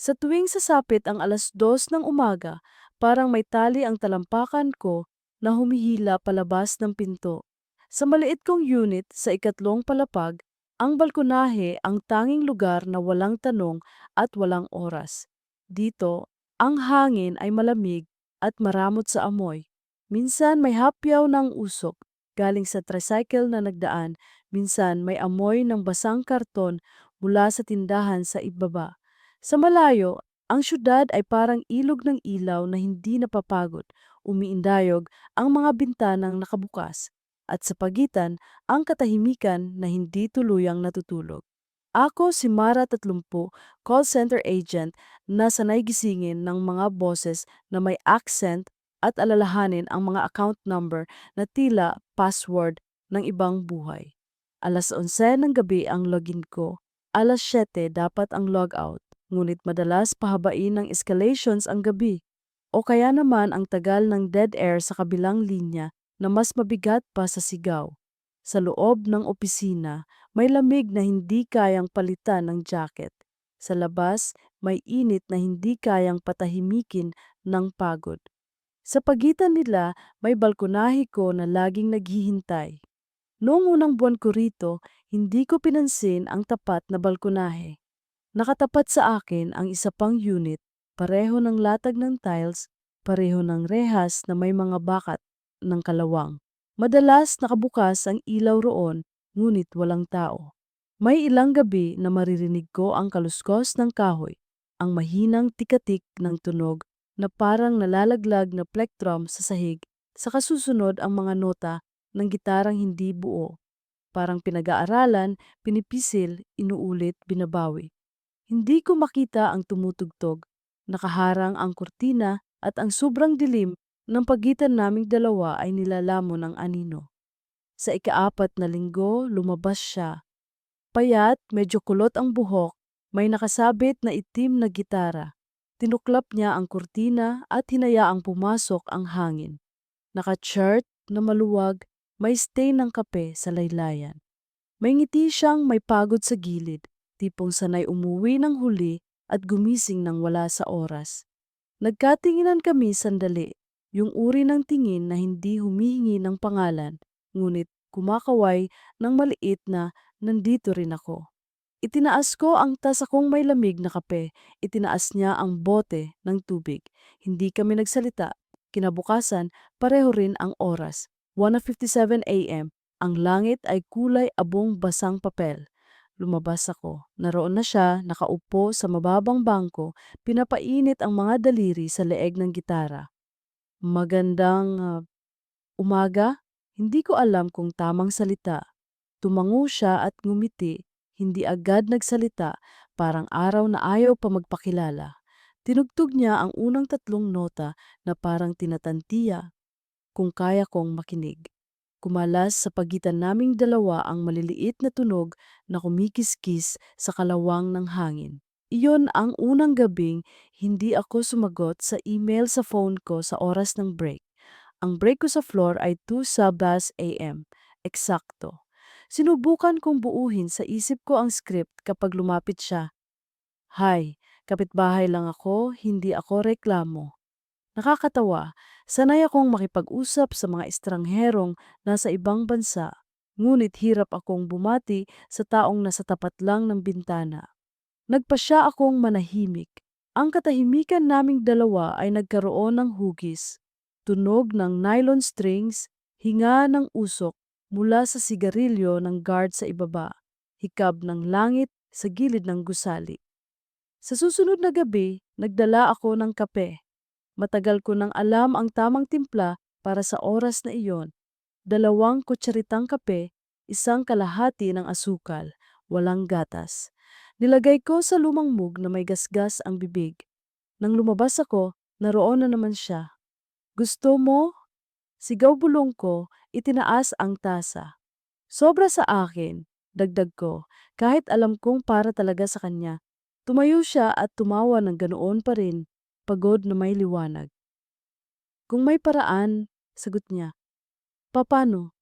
Sa tuwing sasapit ang 2:00 ng umaga, parang may tali ang talampakan ko na humihila palabas ng pinto. Sa maliit kong unit sa ikatlong palapag, ang balkonahe ang tanging lugar na walang tanong at walang oras. Dito, ang hangin ay malamig at maramot sa amoy. Minsan may hapyaw ng usok galing sa tricycle na nagdaan, minsan may amoy ng basang karton mula sa tindahan sa ibaba. Sa malayo, ang syudad ay parang ilog ng ilaw na hindi napapagod, umiindayog ang mga bintanang nakabukas, at sa pagitan ang katahimikan na hindi tuluyang natutulog. Ako si Mara 30, call center agent na sanay gisingin ng mga boses na may accent at alalahanin ang mga account number na tila password ng ibang buhay. 11:00 ng gabi ang login ko, 7:00 dapat ang logout, ngunit madalas pahabain ng escalations ang gabi. O kaya naman ang tagal ng dead air sa kabilang linya na mas mabigat pa sa sigaw. Sa loob ng opisina, may lamig na hindi kayang palitan ng jacket. Sa labas, may init na hindi kayang patahimikin ng pagod. Sa pagitan nila, may balkonahe ko na laging naghihintay. Noong unang buwan ko rito, hindi ko pinansin ang tapat na balkonahe. Nakatapat sa akin ang isa pang unit, pareho ng latag ng tiles, pareho ng rehas na may mga bakat ng kalawang. Madalas nakabukas ang ilaw roon, ngunit walang tao. May ilang gabi na maririnig ko ang kaluskos ng kahoy, ang mahinang tikatik ng tunog na parang nalalaglag na plectrum sa sahig, sa kasusunod ang mga nota ng gitarang hindi buo, parang pinag-aaralan, pinipisil, inuulit, binabawi. Hindi ko makita ang tumutugtog, nakaharang ang kurtina at ang sobrang dilim ng pagitan naming dalawa ay nilalamon ng anino. Sa ikaapat na linggo, lumabas siya. Payat, medyo kulot ang buhok, may nakasabit na itim na gitara. Tinuklap niya ang kurtina at hinayaang pumasok ang hangin. Naka-shirt na maluwag, may stain ng kape sa laylayan. May ngiti siyang may pagod sa gilid, tipong sanay umuwi ng huli at gumising nang wala sa oras. Nagkatinginan kami sandali, yung uri ng tingin na hindi humihingi ng pangalan, ngunit kumakaway ng maliit na nandito rin ako. Itinaas ko ang tasa kong may lamig na kape, itinaas niya ang bote ng tubig. Hindi kami nagsalita. Kinabukasan, pareho rin ang oras. 1:57 a.m. Ang langit ay kulay abong basang papel. Lumabas ako. Naroon na siya, nakaupo sa mababang bangko, pinapainit ang mga daliri sa leeg ng gitara. Magandang umaga? Hindi ko alam kung tamang salita. Tumango siya at ngumiti, hindi agad nagsalita, parang araw na ayaw pa magpakilala. Tinugtog niya ang unang 3 nota na parang tinatantiya kung kaya kong makinig. Kumalas sa pagitan naming dalawa ang maliliit na tunog na kumikiskis sa kalawang ng hangin. Iyon ang unang gabing hindi ako sumagot sa email sa phone ko sa oras ng break. Ang break ko sa floor ay 2 a.m. Eksakto. Sinubukan kong buuhin sa isip ko ang script kapag lumapit siya. Hi, kapitbahay lang ako, hindi ako reklamo. Nakakatawa, sanay akong makipag-usap sa mga estrangherong nasa ibang bansa, ngunit hirap akong bumati sa taong nasa tapat lang ng bintana. Nagpasya akong manahimik. Ang katahimikan naming dalawa ay nagkaroon ng hugis. Tunog ng nylon strings, hinga ng usok mula sa sigarilyo ng guard sa ibaba, hikab ng langit sa gilid ng gusali. Sa susunod na gabi, nagdala ako ng kape. Matagal ko nang alam ang tamang timpla para sa oras na iyon. 2 kutsaritang kape, 1 kalahati ng asukal, walang gatas. Nilagay ko sa lumang mug na may gasgas ang bibig. Nang lumabas ako, naroon na naman siya. Gusto mo? Sigaw bulong ko, itinaas ang tasa. Sobra sa akin, dagdag ko, kahit alam kong para talaga sa kanya. Tumayo siya at tumawa ng ganoon pa rin, pagod na may liwanag. Kung may paraan, sagot niya. Papano?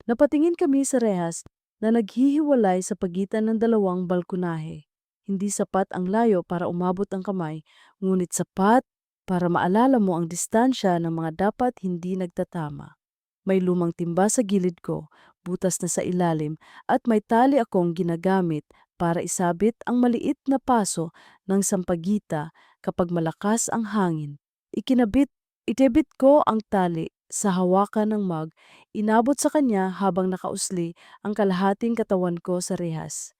Napatingin kami sa rehas na naghihiwalay sa pagitan ng dalawang balkonahe. Hindi sapat ang layo para umabot ang kamay, ngunit sapat para maalala mo ang distansya ng mga dapat hindi nagtatama. May lumang timba sa gilid ko, butas na sa ilalim, at may tali akong ginagamit para isabit ang maliit na paso ng sampagita kapag malakas ang hangin. Ikinabit, itebit ko ang tali sa hawakan ng mug, inabot sa kanya habang nakausli ang kalahating katawan ko sa rehas.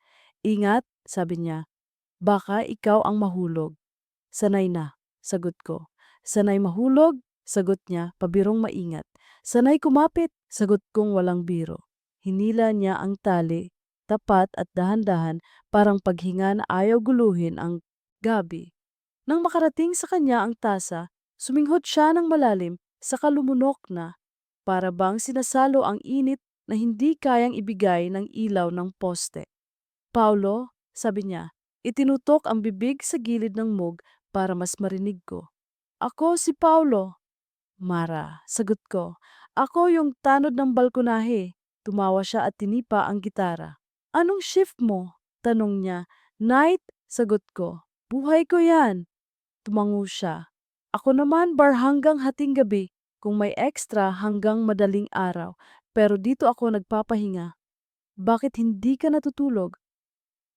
Ingat, sabi niya, baka ikaw ang mahulog. Sanay na, sagot ko. Sanay mahulog, sagot niya, pabirong maingat. Sanay kumapit, sagot kong walang biro. Hinila niya ang tali, tapat at dahan-dahan, parang paghinga na ayaw guluhin ang gabi. Nang makarating sa kanya ang tasa, suminghot siya ng malalim, saka lumunok na, para bang sinasalo ang init na hindi kayang ibigay ng ilaw ng poste. Paulo, sabi niya, itinutok ang bibig sa gilid ng mug para mas marinig ko. Ako si Paulo. Mara, sagot ko. Ako yung tanod ng balkonahe. Tumawa siya at tinipa ang gitara. Anong shift mo? Tanong niya. Night, sagot ko. Buhay ko yan. Tumango siya. Ako naman bar hanggang hating gabi, kung may extra hanggang madaling araw. Pero dito ako nagpapahinga. Bakit hindi ka natutulog?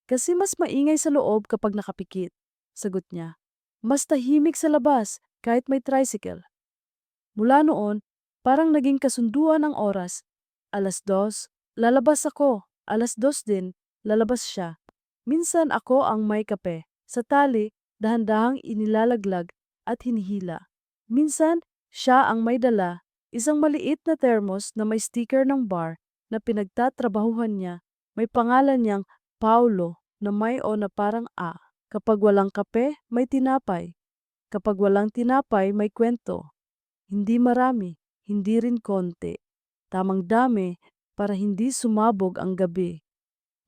Kasi mas maingay sa loob kapag nakapikit, sagot niya. Mas tahimik sa labas kahit may tricycle. Mula noon, parang naging kasunduan ang oras. 2:00, lalabas ako. 2:00 din, lalabas siya. Minsan ako ang may kape. Sa tali, dahan-dahang inilalaglag at hinihila. Minsan, siya ang may dala, isang maliit na thermos na may sticker ng bar na pinagtatrabahuhan niya. May pangalan niyang Paulo na may o na parang A. Kapag walang kape, may tinapay. Kapag walang tinapay, may kwento. Hindi marami, hindi rin konti. Tamang dami para hindi sumabog ang gabi.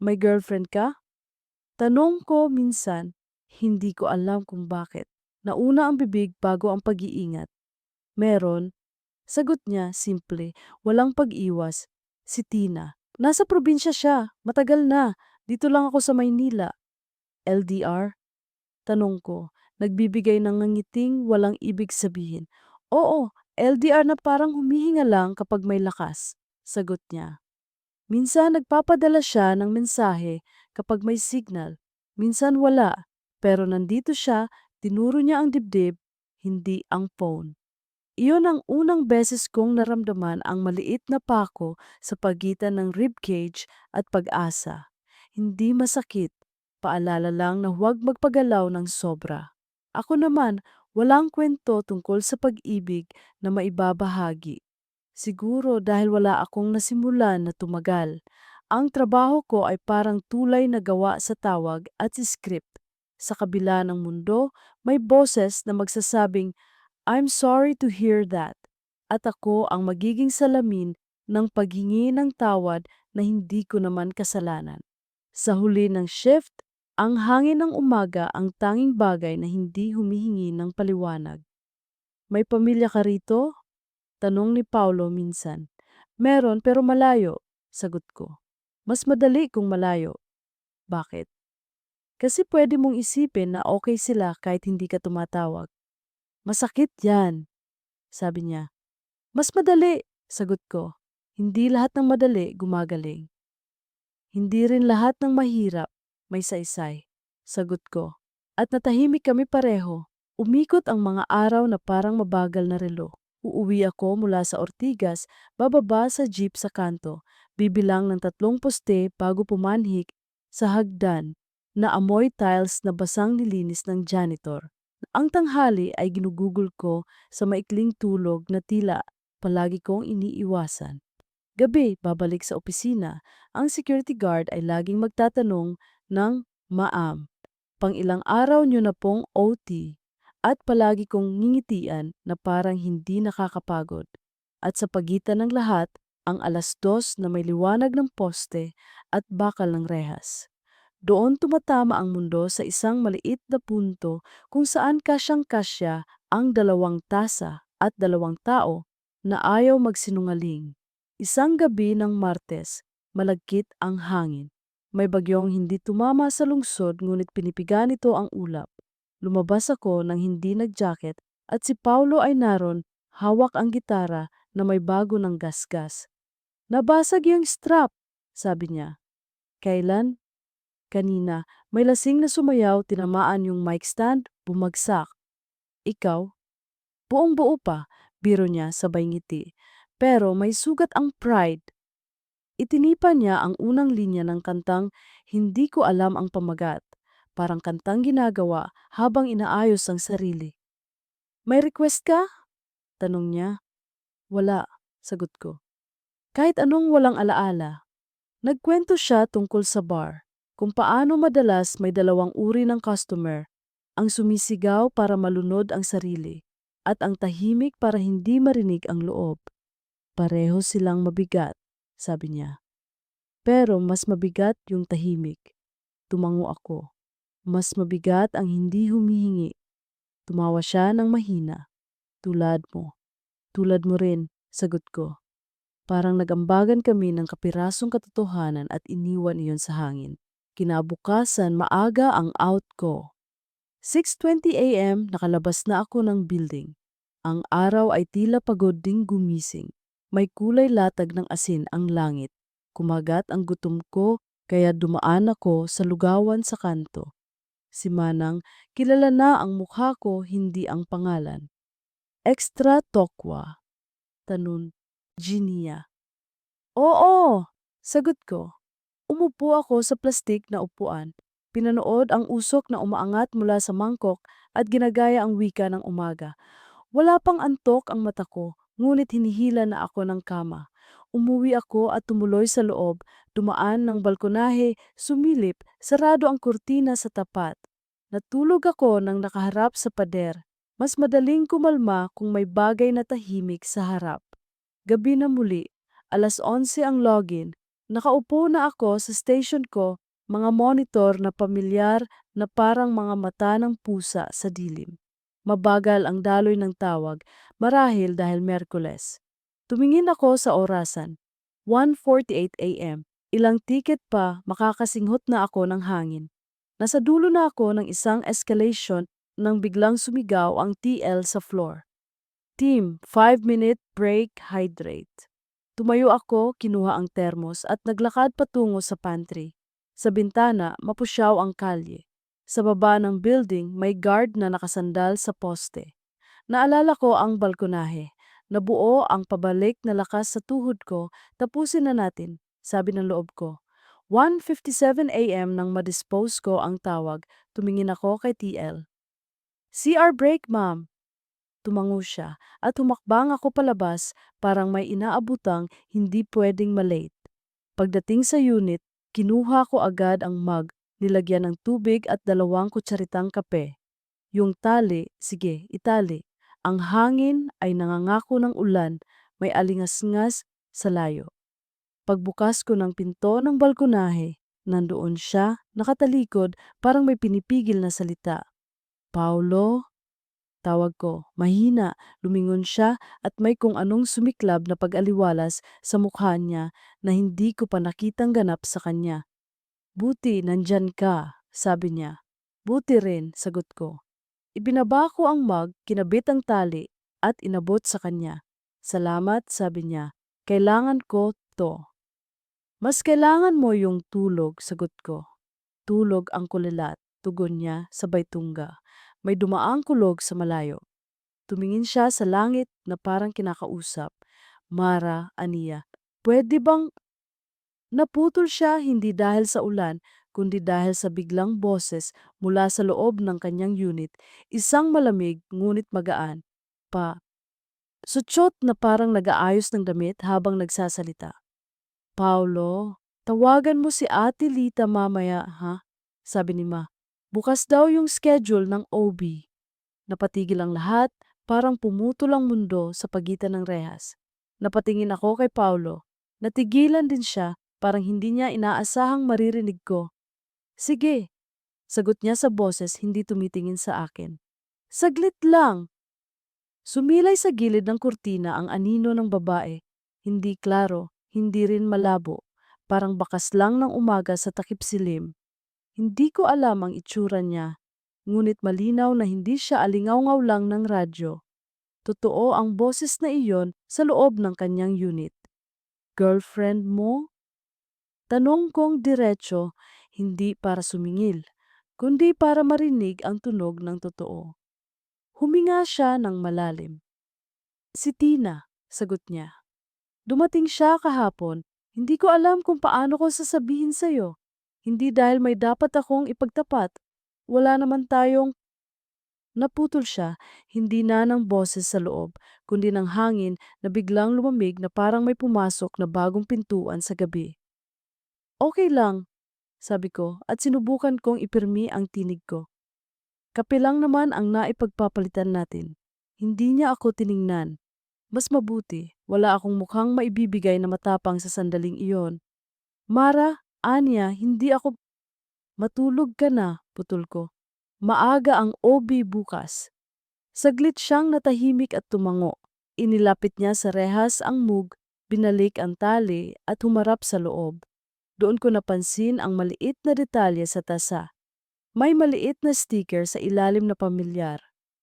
May girlfriend ka? Tanong ko minsan, hindi ko alam kung bakit. Nauna ang bibig bago ang pag-iingat. Meron, sagot niya, simple, walang pag-iwas. Si Tina. Nasa probinsya siya, matagal na. Dito lang ako sa Maynila. LDR? Tanong ko, nagbibigay ng ngiting walang ibig sabihin. Oo, LDR na parang humihinga lang kapag may lakas, sagot niya. Minsan nagpapadala siya ng mensahe kapag may signal. Minsan wala, pero nandito siya, tinuro niya ang dibdib, hindi ang phone. Iyon ang unang beses kong naramdaman ang maliit na pako sa pagitan ng ribcage at pag-asa. Hindi masakit, paalala lang na huwag magpagalaw ng sobra. Ako naman, walang kwento tungkol sa pag-ibig na maibabahagi. Siguro dahil wala akong nasimulan na tumagal. Ang trabaho ko ay parang tulay na gawa sa tawag at script. Sa kabila ng mundo, may boses na magsasabing, I'm sorry to hear that. At ako ang magiging salamin ng paghingi ng tawad na hindi ko naman kasalanan. Sa huli ng shift, ang hangin ng umaga ang tanging bagay na hindi humihingi ng paliwanag. May pamilya ka rito? Tanong ni Paulo minsan. Meron pero malayo, sagot ko. Mas madali kung malayo. Bakit? Kasi pwede mong isipin na okay sila kahit hindi ka tumatawag. Masakit yan, sabi niya. Mas madali, sagot ko. Hindi lahat ng madali gumagaling. Hindi rin lahat ng mahirap may saysay, sagot ko. At natahimik kami pareho. Umikot ang mga araw na parang mabagal na relo. Uuwi ako mula sa Ortigas, bababa sa jeep sa kanto, bibilang ng 3 poste bago pumanhik sa hagdan na amoy tiles na basang nilinis ng janitor. Ang tanghali ay ginugugol ko sa maikling tulog na tila palagi kong iniiwasan. Gabi, babalik sa opisina, ang security guard ay laging magtatanong ng Ma'am, pang ilang araw nyo na pong OT, at palagi kong ngingitian na parang hindi nakakapagod. At sa pagitan ng lahat, ang 2:00 na may liwanag ng poste at bakal ng rehas. Doon tumatama ang mundo sa isang maliit na punto kung saan kasyang-kasya ang 2 tasa at 2 tao na ayaw magsinungaling. Isang gabi ng Martes, malagkit ang hangin. May bagyong hindi tumama sa lungsod ngunit pinipiga nito ang ulap. Lumabas ako nang hindi nag-jacket at si Paulo ay naroon, hawak ang gitara na may bago ng gasgas. Nabasag yung strap, sabi niya. Kailan? Kanina, may lasing na sumayaw, tinamaan yung mic stand, bumagsak. Ikaw? Buong buo pa, biro niya sabay ngiti. Pero may sugat ang pride. Itinipa niya ang unang linya ng kantang Hindi Ko Alam ang Pamagat, parang kantang ginagawa habang inaayos ang sarili. May request ka? Tanong niya. Wala, sagot ko. Kahit anong walang alaala. Nagkwento siya tungkol sa bar, kung paano madalas may dalawang uri ng customer, ang sumisigaw para malunod ang sarili, at ang tahimik para hindi marinig ang loob. Pareho silang mabigat, sabi niya. Pero mas mabigat yung tahimik. Tumango ako. Mas mabigat ang hindi humihingi. Tumawa siya ng mahina. Tulad mo. Tulad mo rin, sagot ko. Parang nagambagan kami ng kapirasong katotohanan at iniwan iyon sa hangin. Kinabukasan maaga ang out ko. 6:20 a.m. nakalabas na ako ng building. Ang araw ay tila pagod ding gumising. May kulay latag ng asin ang langit. Kumagat ang gutom ko kaya dumaan ako sa lugawan sa kanto. Si Manang, kilala na ang mukha ko, hindi ang pangalan. Extra tokwa. Tanun, Ginia. Oo, sagot ko. Umupo ako sa plastik na upuan. Pinanood ang usok na umaangat mula sa mangkok at ginagaya ang wika ng umaga. Wala pang antok ang mata ko, ngunit hinihila na ako ng kama. Umuwi ako at tumuloy sa loob, dumaan ng balkonahe, sumilip, sarado ang kurtina sa tapat. Natulog ako nang nakaharap sa pader. Mas madaling kumalma kung may bagay na tahimik sa harap. Gabi na muli, 11:00 ang login. Nakaupo na ako sa station ko, mga monitor na pamilyar na parang mga mata ng pusa sa dilim. Mabagal ang daloy ng tawag, marahil dahil Merkules. Tumingin ako sa orasan. 1:48 a.m. Ilang tiket pa, makakasinghot na ako ng hangin. Nasa dulo na ako ng isang escalation nang biglang sumigaw ang TL sa floor. Team, 5-minute break, hydrate. Tumayo ako, kinuha ang termos at naglakad patungo sa pantry. Sa bintana, mapusyaw ang kalye. Sa baba ng building, may guard na nakasandal sa poste. Naalala ko ang balkonahe. Nabuo ang pabalik na lakas sa tuhod ko, tapusin na natin, sabi ng loob ko. 1:57 a.m. nang madispose ko ang tawag, tumingin ako kay TL. CR break, ma'am. Tumango siya at humakbang ako palabas, parang may inaabutang hindi pwedeng malate. Pagdating sa unit, kinuha ko agad ang mug, nilagyan ng tubig at 2 kutsaritang kape. Yung tali, sige, itali. Ang hangin ay nangangako ng ulan, may alingas-ngas sa layo. Pagbukas ko ng pinto ng balkonahe, nandoon siya, nakatalikod, parang may pinipigil na salita. Paulo? Tawag ko, mahina, lumingon siya at may kung anong sumiklab na pag-aliwalas sa mukha niya na hindi ko pa nakitang ganap sa kanya. Buti, nandyan ka, sabi niya. Buti rin, sagot ko. Ibinaba ko ang mug, kinabit ang tali, at inabot sa kanya. Salamat, sabi niya. Kailangan ko to. Mas kailangan mo yung tulog, sagot ko. Tulog ang kulilat, tugon niya sabay tungga. May dumaang kulog sa malayo. Tumingin siya sa langit na parang kinakausap. Mara, aniya. Pwede bang naputol siya hindi dahil sa ulan, kundi dahil sa biglang boses mula sa loob ng kanyang unit, isang malamig ngunit magaan. Sutsot na parang nag-aayos ng damit habang nagsasalita. Paulo, tawagan mo si Ate Lita mamaya, ha? Sabi ni Ma. Bukas daw yung schedule ng OB. Napatigil ang lahat, parang pumutol ang mundo sa pagitan ng rehas. Napatingin ako kay Paulo. Natigilan din siya, parang hindi niya inaasahang maririnig ko. Sige, sagot niya sa boses hindi tumitingin sa akin. Saglit lang. Sumilay sa gilid ng kurtina ang anino ng babae. Hindi klaro, hindi rin malabo. parang bakas lang ng umaga sa takip silim. Hindi ko alam ang itsura niya, ngunit malinaw na hindi siya alingaw-ngaw lang ng radyo. Totoo ang boses na iyon sa loob ng kanyang unit. Girlfriend mo? Tanong kong diretso, hindi para sumingil, kundi para marinig ang tunog ng totoo. Huminga siya ng malalim. Si Tina, sagot niya. Dumating siya kahapon. Hindi ko alam kung paano ko sasabihin sa'yo. Hindi dahil may dapat akong ipagtapat. Wala naman tayong... Naputol siya, hindi na ng boses sa loob, kundi ng hangin na biglang lumamig na parang may pumasok na bagong pintuan sa gabi. Okay lang, sabi ko at sinubukan kong ipirmi ang tinig ko. Kape lang naman ang naipagpapalitan natin. Hindi niya ako tiningnan. Mas mabuti, wala akong mukhang maibibigay na matapang sa sandaling iyon. Mara, Anya, hindi ako... Matulog ka na, putol ko. Maaga ang OB bukas. Saglit siyang natahimik at tumango. Inilapit niya sa rehas ang mug, binalik ang tali at humarap sa loob. Doon ko napansin ang maliit na detalye sa tasa. May maliit na sticker sa ilalim na pamilyar.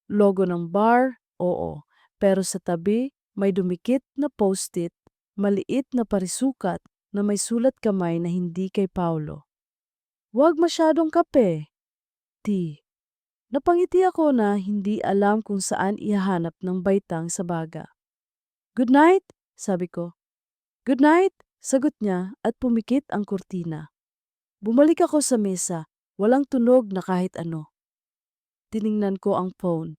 Logo ng bar, oo. Pero sa tabi, may dumikit na post-it, maliit na parisukat na may sulat kamay na hindi kay Paulo. Huwag masyadong kape. T. Napangiti ako na hindi alam kung saan ihahanap ng baitang sa baga. Good night, sabi ko. Good night, sagot niya at pumikit ang kurtina. Bumalik ako sa mesa, walang tunog na kahit ano. Tiningnan ko ang phone.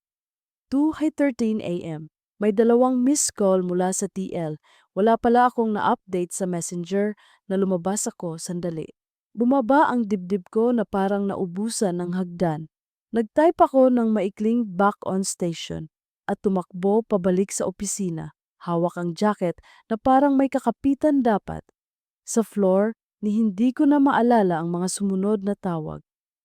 2:13 a.m. May 2 missed call mula sa TL. Wala pala akong na-update sa messenger na lumabas ako sandali. Bumaba ang dibdib ko na parang naubusan ng hagdan. Nag-type ako ng maikling back on station at tumakbo pabalik sa opisina. Hawak ang jacket na parang may kakapitan dapat. Sa floor, ni hindi ko na maalala ang mga sumunod na tawag.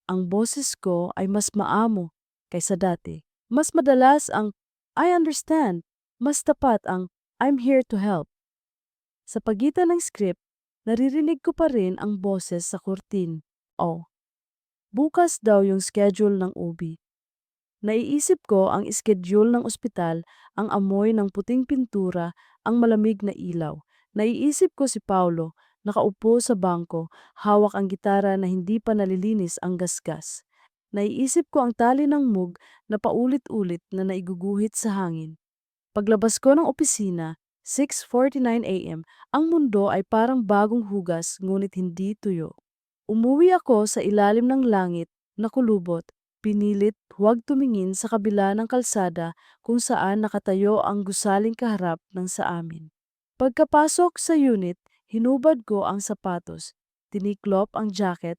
Ang boses ko ay mas maamo kaysa dati. Mas madalas ang I understand, mas tapat ang I'm here to help. Sa pagitan ng script, naririnig ko pa rin ang boses sa kurtin. Oh, bukas daw yung schedule ng OB. Naiisip ko ang schedule ng ospital, ang amoy ng puting pintura, ang malamig na ilaw. Naiisip ko si Paulo, nakaupo sa bangko, hawak ang gitara na hindi pa nalilinis ang gasgas. Naiisip ko ang tali ng mug na paulit-ulit na naiguguhit sa hangin. Paglabas ko ng opisina, 6:49 a.m., ang mundo ay parang bagong hugas ngunit hindi tuyo. Umuwi ako sa ilalim ng langit na kulubot, pinilit huwag tumingin sa kabila ng kalsada kung saan nakatayo ang gusaling kaharap ng sa amin. Pagkapasok sa unit, hinubad ko ang sapatos, tiniklop ang jacket,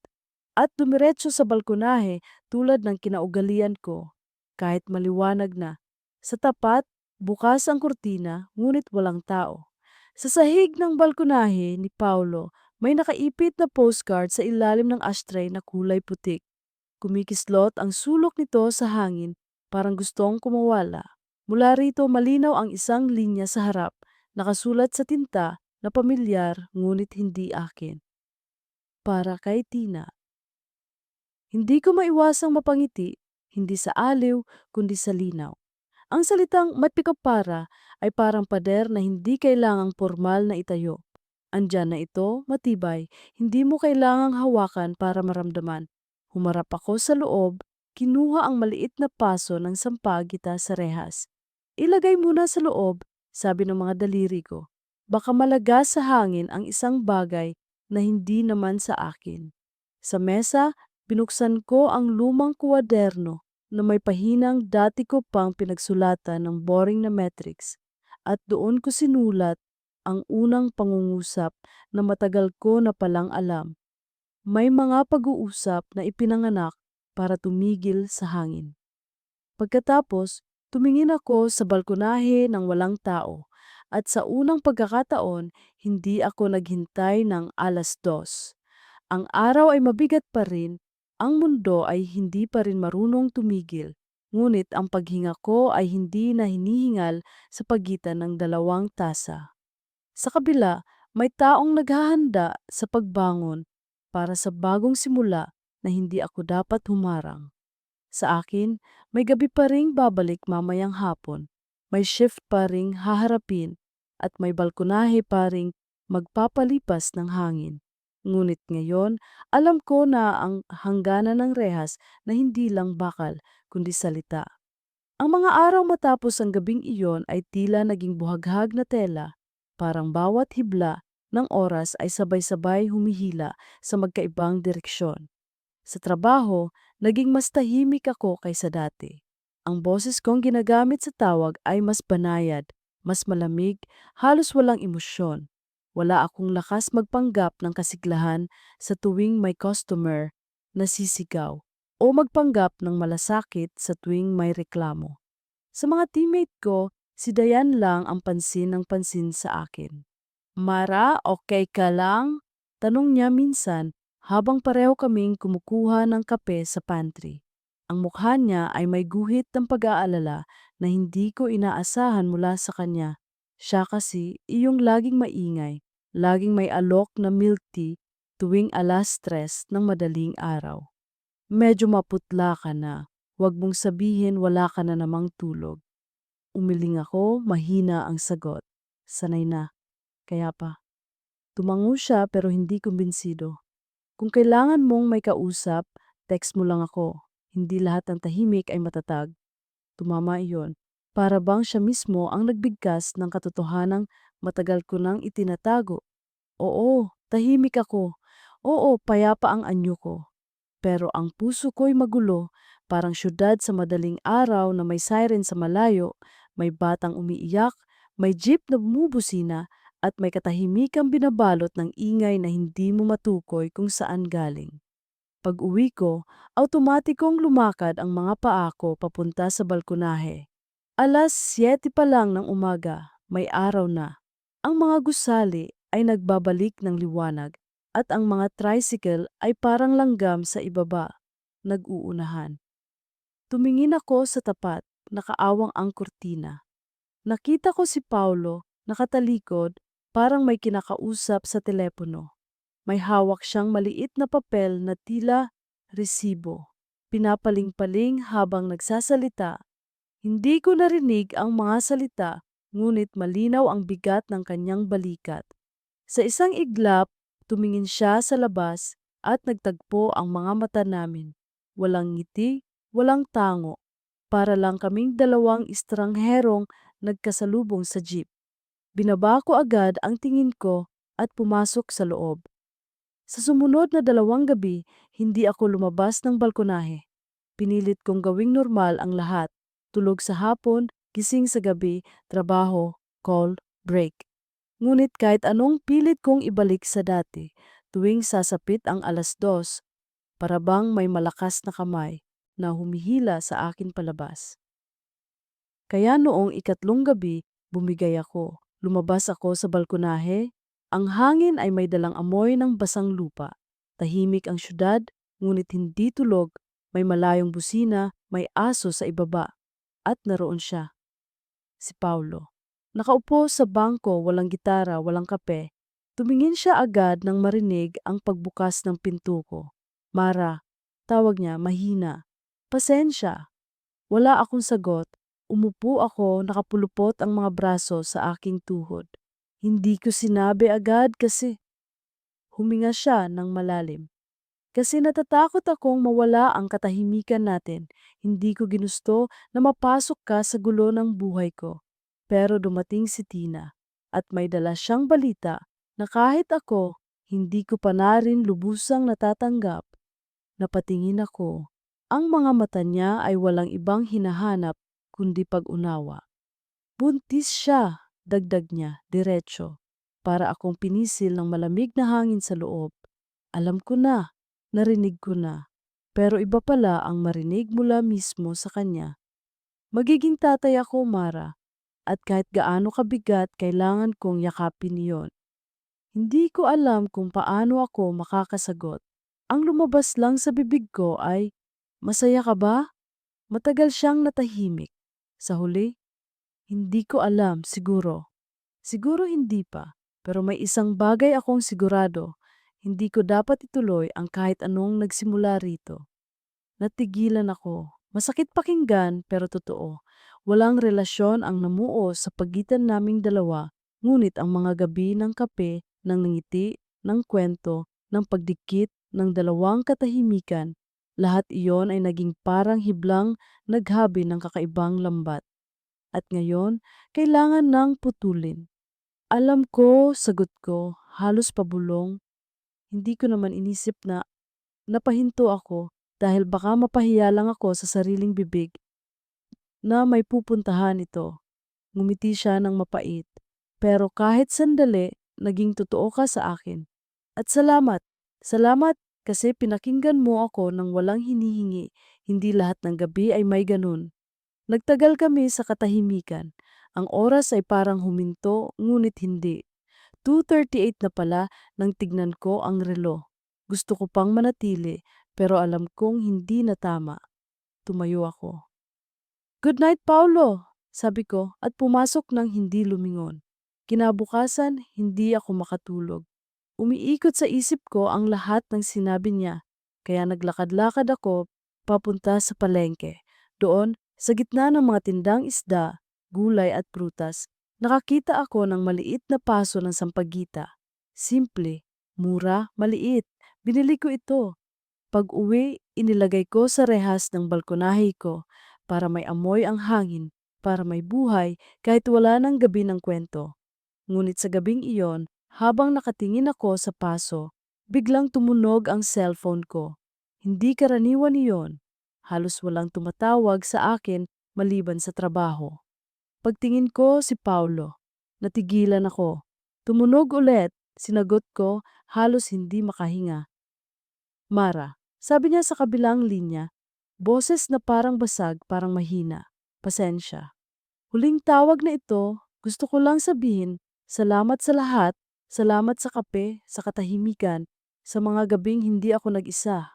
at dumiretso sa balkonahe tulad ng kinaugalian ko. Kahit maliwanag na. Sa tapat, bukas ang kurtina, ngunit walang tao. Sa sahig ng balkonahe ni Paulo, may nakaipit na postcard sa ilalim ng ashtray na kulay putik. Kumikislot ang sulok nito sa hangin, parang gustong kumawala. Mula rito malinaw ang isang linya sa harap, nakasulat sa tinta na pamilyar ngunit hindi akin. Para kay Tina. Hindi ko maiwasang mapangiti, hindi sa aliw, kundi sa linaw. Ang salitang matpikapara ay parang pader na hindi kailangang formal na itayo. Andyan na ito, matibay, hindi mo kailangang hawakan para maramdaman. Humarap ako sa loob, kinuha ang maliit na paso ng sampagita sa rehas. Ilagay muna sa loob, sabi ng mga daliri ko. Baka malagas sa hangin ang isang bagay na hindi naman sa akin. Sa mesa, binuksan ko ang lumang kuwaderno na may pahinang dati ko pang pinagsulatan ng boring na metrics at doon ko sinulat ang unang pangungusap na matagal ko na palang alam. May mga pag-uusap na ipinanganak para tumigil sa hangin. Pagkatapos, tumingin ako sa balkonahe ng walang tao at sa unang pagkakataon, hindi ako naghintay ng 2:00. Ang araw ay mabigat pa rin, ang mundo ay hindi pa rin marunong tumigil, ngunit ang paghinga ko ay hindi na hinihingal sa pagitan ng 2 tasa. Sa kabila, May taong naghahanda sa pagbangon para sa bagong simula na hindi ako dapat humarang. Sa akin, may gabi pa ring babalik mamayang hapon, may shift pa ring haharapin, at may balkonahe pa ring magpapalipas ng hangin. Ngunit ngayon, alam ko na ang hangganan ng rehas na hindi lang bakal, kundi salita. Ang mga araw matapos ang gabing iyon ay tila naging buhaghag na tela, parang bawat hibla ng oras ay sabay-sabay humihila sa magkaibang direksyon. Sa trabaho, naging mas tahimik ako kaysa dati. Ang boses kong ginagamit sa tawag ay mas banayad, mas malamig, halos walang emosyon. Wala akong lakas magpanggap ng kasiglahan sa tuwing may customer na sisigaw o magpanggap ng malasakit sa tuwing may reklamo. Sa mga teammate ko, si Dayan lang ang pansin ng pansin sa akin. Mara, okay ka lang? Tanong niya minsan habang pareho kaming kumukuha ng kape sa pantry. Ang mukha niya ay may guhit ng pag-aalala na hindi ko inaasahan mula sa kanya. Siya kasi iyong laging maingay, laging may alok na milk tea tuwing 3:00 ng madaling araw. Medyo maputla ka na, huwag mong sabihin wala ka na namang tulog. Umiling ako, mahina ang sagot. Sanay na, kaya pa. Tumango siya pero hindi kumbinsido. Kung kailangan mong may kausap, text mo lang ako. Hindi lahat ng tahimik ay matatag. Tumama iyon. Para bang siya mismo ang nagbigkas ng katotohanang matagal ko nang itinatago. Oo, tahimik ako. Oo, payapa ang anyo ko. Pero ang puso ko'y magulo, parang syudad sa madaling araw na may siren sa malayo, may batang umiiyak, may jeep na bumubusina, at may katahimikang binabalot ng ingay na hindi mo matukoy kung saan galing. Pag-uwi ko, automatikong lumakad ang mga paa ko papunta sa balkonahe. 7:00 pa lang ng umaga, may araw na. Ang mga gusali ay nagbabalik ng liwanag at ang mga tricycle ay parang langgam sa ibaba, nag-uunahan. Tumingin ako sa tapat, nakaawang ang kurtina. Nakita ko si Paulo, nakatalikod, parang may kinakausap sa telepono. May hawak siyang maliit na papel na tila resibo. Pinapaling-paling habang nagsasalita. Hindi ko narinig ang mga salita, ngunit malinaw ang bigat ng kanyang balikat. Sa isang iglap, tumingin siya sa labas at nagtagpo ang mga mata namin. Walang ngiti, walang tango. Para lang kaming dalawang estrangherong nagkasalubong sa jeep. Binaba ko agad ang tingin ko at pumasok sa loob. Sa sumunod na 2 gabi, hindi ako lumabas ng balkonahe. Pinilit kong gawing normal ang lahat. Tulog sa hapon, gising sa gabi, trabaho, call, break. Ngunit kahit anong pilit kong ibalik sa dati, tuwing sasapit ang 2:00, parabang may malakas na kamay na humihila sa akin palabas. Kaya noong 3 gabi, bumigay ako. Lumabas ako sa balkonahe. Ang hangin ay may dalang amoy ng basang lupa. Tahimik ang syudad, ngunit hindi tulog. May malayong busina, may aso sa ibaba. At naroon siya, si Paulo. Nakaupo sa bangko, walang gitara, walang kape. Tumingin siya agad nang marinig ang pagbukas ng pinto ko. Mara, tawag niya mahina. Pasensya. Wala akong sagot. Umupo ako, nakapulupot ang mga braso sa aking tuhod. Hindi ko sinabi agad kasi huminga siya ng malalim. Kasi natatakot akong mawala ang katahimikan natin. Hindi ko ginusto na mapasok ka sa gulo ng buhay ko. Pero dumating si Tina at may dala siyang balita na kahit ako, hindi ko pa na rin lubusang natatanggap. Napatingin ako. Ang mga mata niya ay walang ibang hinahanap kundi pag-unawa. Buntis siya, dagdag niya, diretso. Para akong pinisil ng malamig na hangin sa loob. Alam ko na, narinig ko na. Pero iba pala ang marinig mula mismo sa kanya. Magiging tatay ako, Mara. At kahit gaano kabigat, kailangan kong yakapin iyon. Hindi ko alam kung paano ako makakasagot. Ang lumabas lang sa bibig ko ay, masaya ka ba? Matagal siyang natahimik. Sa huli, hindi ko alam, siguro. Siguro hindi pa. Pero may isang bagay akong sigurado, hindi ko dapat ituloy ang kahit anong nagsimula rito. Natigilan ako. Masakit pakinggan pero totoo. Walang relasyon ang namuo sa pagitan naming dalawa, ngunit ang mga gabi ng kape, ng ngiti, ng kwento, ng pagdikit, ng dalawang katahimikan, lahat iyon ay naging parang hiblang naghabi ng kakaibang lambat. At ngayon, kailangan ng putulin. Alam ko, sagot ko, halos pabulong. Hindi ko naman inisip na napahinto ako dahil baka mapahiya lang ako sa sariling bibig na may pupuntahan ito. Ngumiti siya ng mapait. Pero kahit sandali, naging totoo ka sa akin. At salamat. Salamat kasi pinakinggan mo ako ng walang hinihingi. Hindi lahat ng gabi ay may ganun. Nagtagal kami sa katahimikan. Ang oras ay parang huminto, ngunit hindi. 2:38 na pala nang tignan ko ang relo. Gusto ko pang manatili, pero alam kong hindi na tama. Tumayo ako. "Good night, Paulo," sabi ko at pumasok ng hindi lumingon. Kinabukasan, hindi ako makatulog. Umiikot sa isip ko ang lahat ng sinabi niya, kaya naglakad-lakad ako papunta sa palengke. Doon, sa gitna ng mga tindang isda, gulay at prutas, nakakita ako ng maliit na paso ng sampagita. Simple, mura, maliit. Binili ko ito. Pag-uwi, inilagay ko sa rehas ng balkonahe ko para may amoy ang hangin, para may buhay kahit wala ng gabi ng kwento. Ngunit sa gabing iyon, habang nakatingin ako sa paso, biglang tumunog ang cellphone ko. Hindi karaniwan iyon. Halos walang tumatawag sa akin maliban sa trabaho. Pagtingin ko si Paulo. Natigilan ako. Tumunog ulit. Sinagot ko, halos hindi makahinga. "Mara," sabi niya sa kabilang linya, boses na parang basag, parang mahina. "Pasensya. Huling tawag na ito, gusto ko lang sabihin, salamat sa lahat, salamat sa kape, sa katahimikan, sa mga gabing hindi ako nag-isa.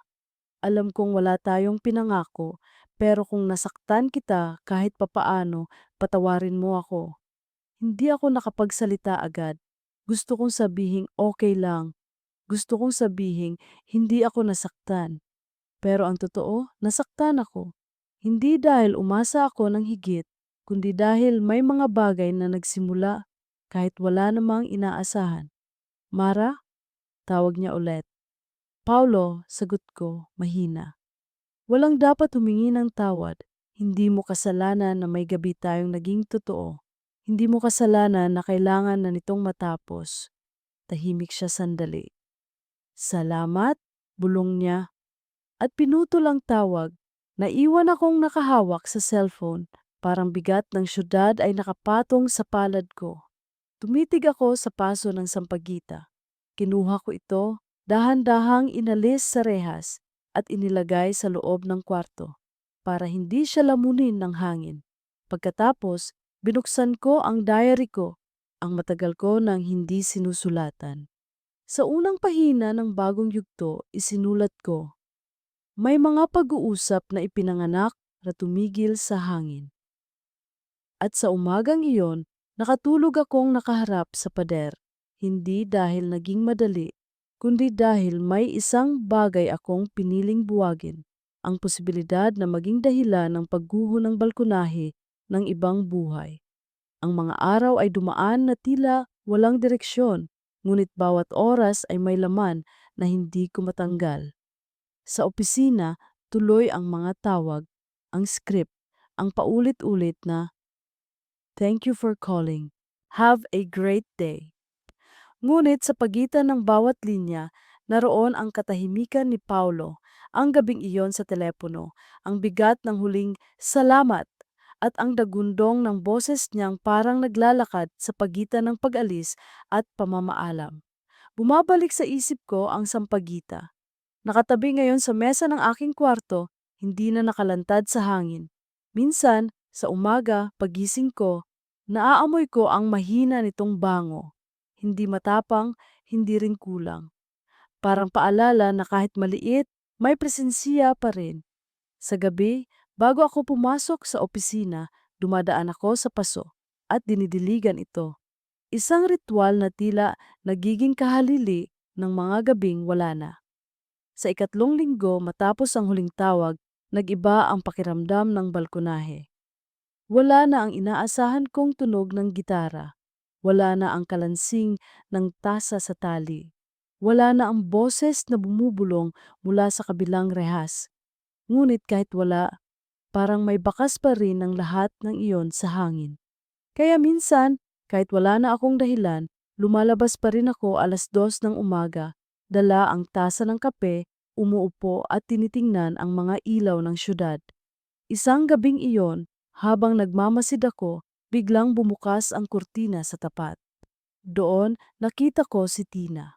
Alam kong wala tayong pinangako, pero kung nasaktan kita kahit papaano, patawarin mo ako." Hindi ako nakapagsalita agad. Gusto kong sabihin okay lang. Gusto kong sabihin hindi ako nasaktan. Pero ang totoo, nasaktan ako. Hindi dahil umasa ako ng higit, kundi dahil may mga bagay na nagsimula kahit wala namang inaasahan. "Mara?" Tawag niya ulit. "Paulo," sagot ko, mahina. "Walang dapat humingi ng tawad. Hindi mo kasalanan na may gabi tayong naging totoo. Hindi mo kasalanan na kailangan na nitong matapos." Tahimik siya sandali. "Salamat," bulong niya. At pinutol ang tawag. Naiwan akong nakahawak sa cellphone. Parang bigat ng syudad ay nakapatong sa palad ko. Tumitig ako sa paso ng sampagita. Kinuha ko ito, dahan-dahang inalis sa rehas at inilagay sa loob ng kwarto para hindi siya lamunin ng hangin. Pagkatapos, binuksan ko ang diary ko, ang matagal ko nang hindi sinusulatan. Sa unang pahina ng bagong yugto, isinulat ko, may mga pag-uusap na ipinanganak na tumigil sa hangin. At sa umagang iyon, nakatulog akong nakaharap sa pader, hindi dahil naging madali, kundi dahil may isang bagay akong piniling buwagin, ang posibilidad na maging dahilan ng pagguho ng balkonahe ng ibang buhay. Ang mga araw ay dumaan na tila walang direksyon, ngunit bawat oras ay may laman na hindi ko matanggal. Sa opisina, tuloy ang mga tawag, ang script, ang paulit-ulit na, "Thank you for calling. Have a great day." Ngunit sa pagitan ng bawat linya, naroon ang katahimikan ni Paulo, ang gabing iyon sa telepono, ang bigat ng huling salamat at ang dagundong ng boses niyang parang naglalakad sa pagitan ng pag-alis at pamamaalam. Bumabalik sa isip ko ang sampagita. Nakatabi ngayon sa mesa ng aking kwarto, hindi na nakalantad sa hangin. Minsan, sa umaga, pagising ko, naaamoy ko ang mahina nitong bango. Hindi matapang, hindi rin kulang. Parang paalala na kahit maliit, may presensiya pa rin. Sa gabi, bago ako pumasok sa opisina, dumadaan ako sa paso at dinidiligan ito. Isang ritual na tila nagiging kahalili ng mga gabing wala na. Sa ikatlong linggo matapos ang huling tawag, nag-iba ang pakiramdam ng balkonahe. Wala na ang inaasahan kong tunog ng gitara. Wala na ang kalansing ng tasa sa tali. Wala na ang boses na bumubulong mula sa kabilang rehas. Ngunit kahit wala, parang may bakas pa rin ng lahat ng iyon sa hangin. Kaya minsan, kahit wala na akong dahilan, lumalabas pa rin ako 2:00 ng umaga, dala ang tasa ng kape, umuupo at tinitingnan ang mga ilaw ng syudad. Isang gabing iyon, habang nagmamasid ako, biglang bumukas ang kurtina sa tapat. Doon, nakita ko si Tina.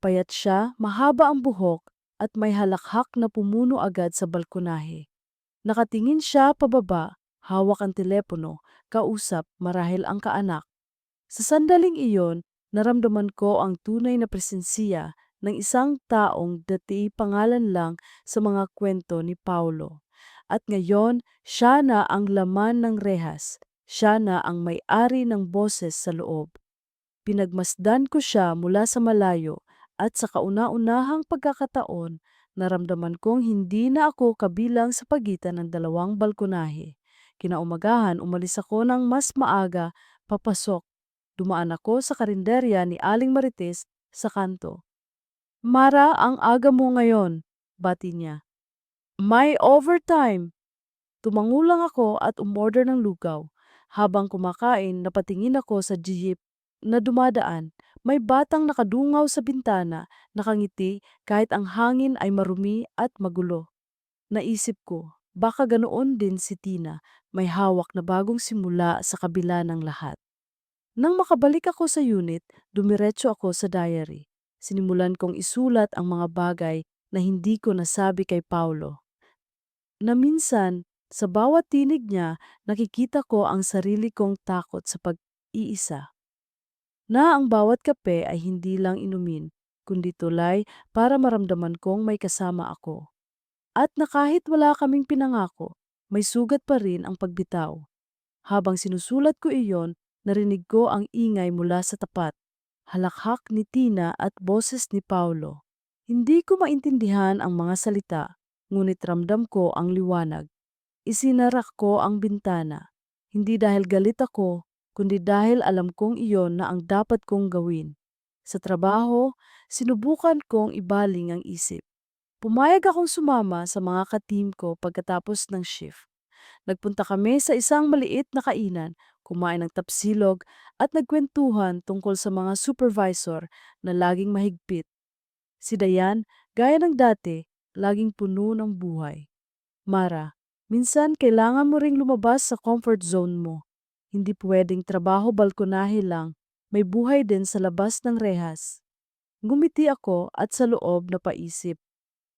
Payat siya, mahaba ang buhok, at may halakhak na pumuno agad sa balkonahe. Nakatingin siya pababa, hawak ang telepono, kausap marahil ang kaanak. Sa sandaling iyon, naramdaman ko ang tunay na presensiya ng isang taong dati pangalan lang sa mga kwento ni Paulo. At ngayon, siya na ang laman ng rehas. Siya na ang may-ari ng boses sa loob. Pinagmasdan ko siya mula sa malayo at sa kauna-unahang pagkakataon, naramdaman kong hindi na ako kabilang sa pagitan ng dalawang balkonahe. Kinaumagahan, umalis ako ng mas maaga, papasok. Dumaan ako sa karinderya ni Aling Marites sa kanto. "Mara, ang aga mo ngayon," bati niya. "May overtime." Tumangulang ako at umorder ng lugaw. Habang kumakain, napatingin ako sa jeep na dumadaan. May batang nakadungaw sa bintana, nakangiti kahit ang hangin ay marumi at magulo. Naisip ko, baka ganoon din si Tina, may hawak na bagong simula sa kabila ng lahat. Nang makabalik ako sa unit, dumiretso ako sa diary. Sinimulan kong isulat ang mga bagay na hindi ko nasabi kay Paulo. Na minsan, sa bawat tinig niya, nakikita ko ang sarili kong takot sa pag-iisa. Na ang bawat kape ay hindi lang inumin, kundi tulay para maramdaman kong may kasama ako. At na kahit wala kaming pinangako, may sugat pa rin ang pagbitaw. Habang sinusulat ko iyon, narinig ko ang ingay mula sa tapat. Halakhak ni Tina at boses ni Paulo. Hindi ko maintindihan ang mga salita, ngunit ramdam ko ang liwanag. Isinarak ko ang bintana. Hindi dahil galit ako, kundi dahil alam kong iyon na ang dapat kong gawin. Sa trabaho, sinubukan kong ibaling ang isip. Pumayag akong sumama sa mga ka-team ko pagkatapos ng shift. Nagpunta kami sa isang maliit na kainan, kumain ng tapsilog at nagkwentuhan tungkol sa mga supervisor na laging mahigpit. Si Dayan, gaya ng dati, laging puno ng buhay. Mara, minsan kailangan mo ring lumabas sa comfort zone mo. Hindi pwedeng trabaho balkonahe lang, may buhay din sa labas ng rehas. Ngumiti ako at sa loob napaisip.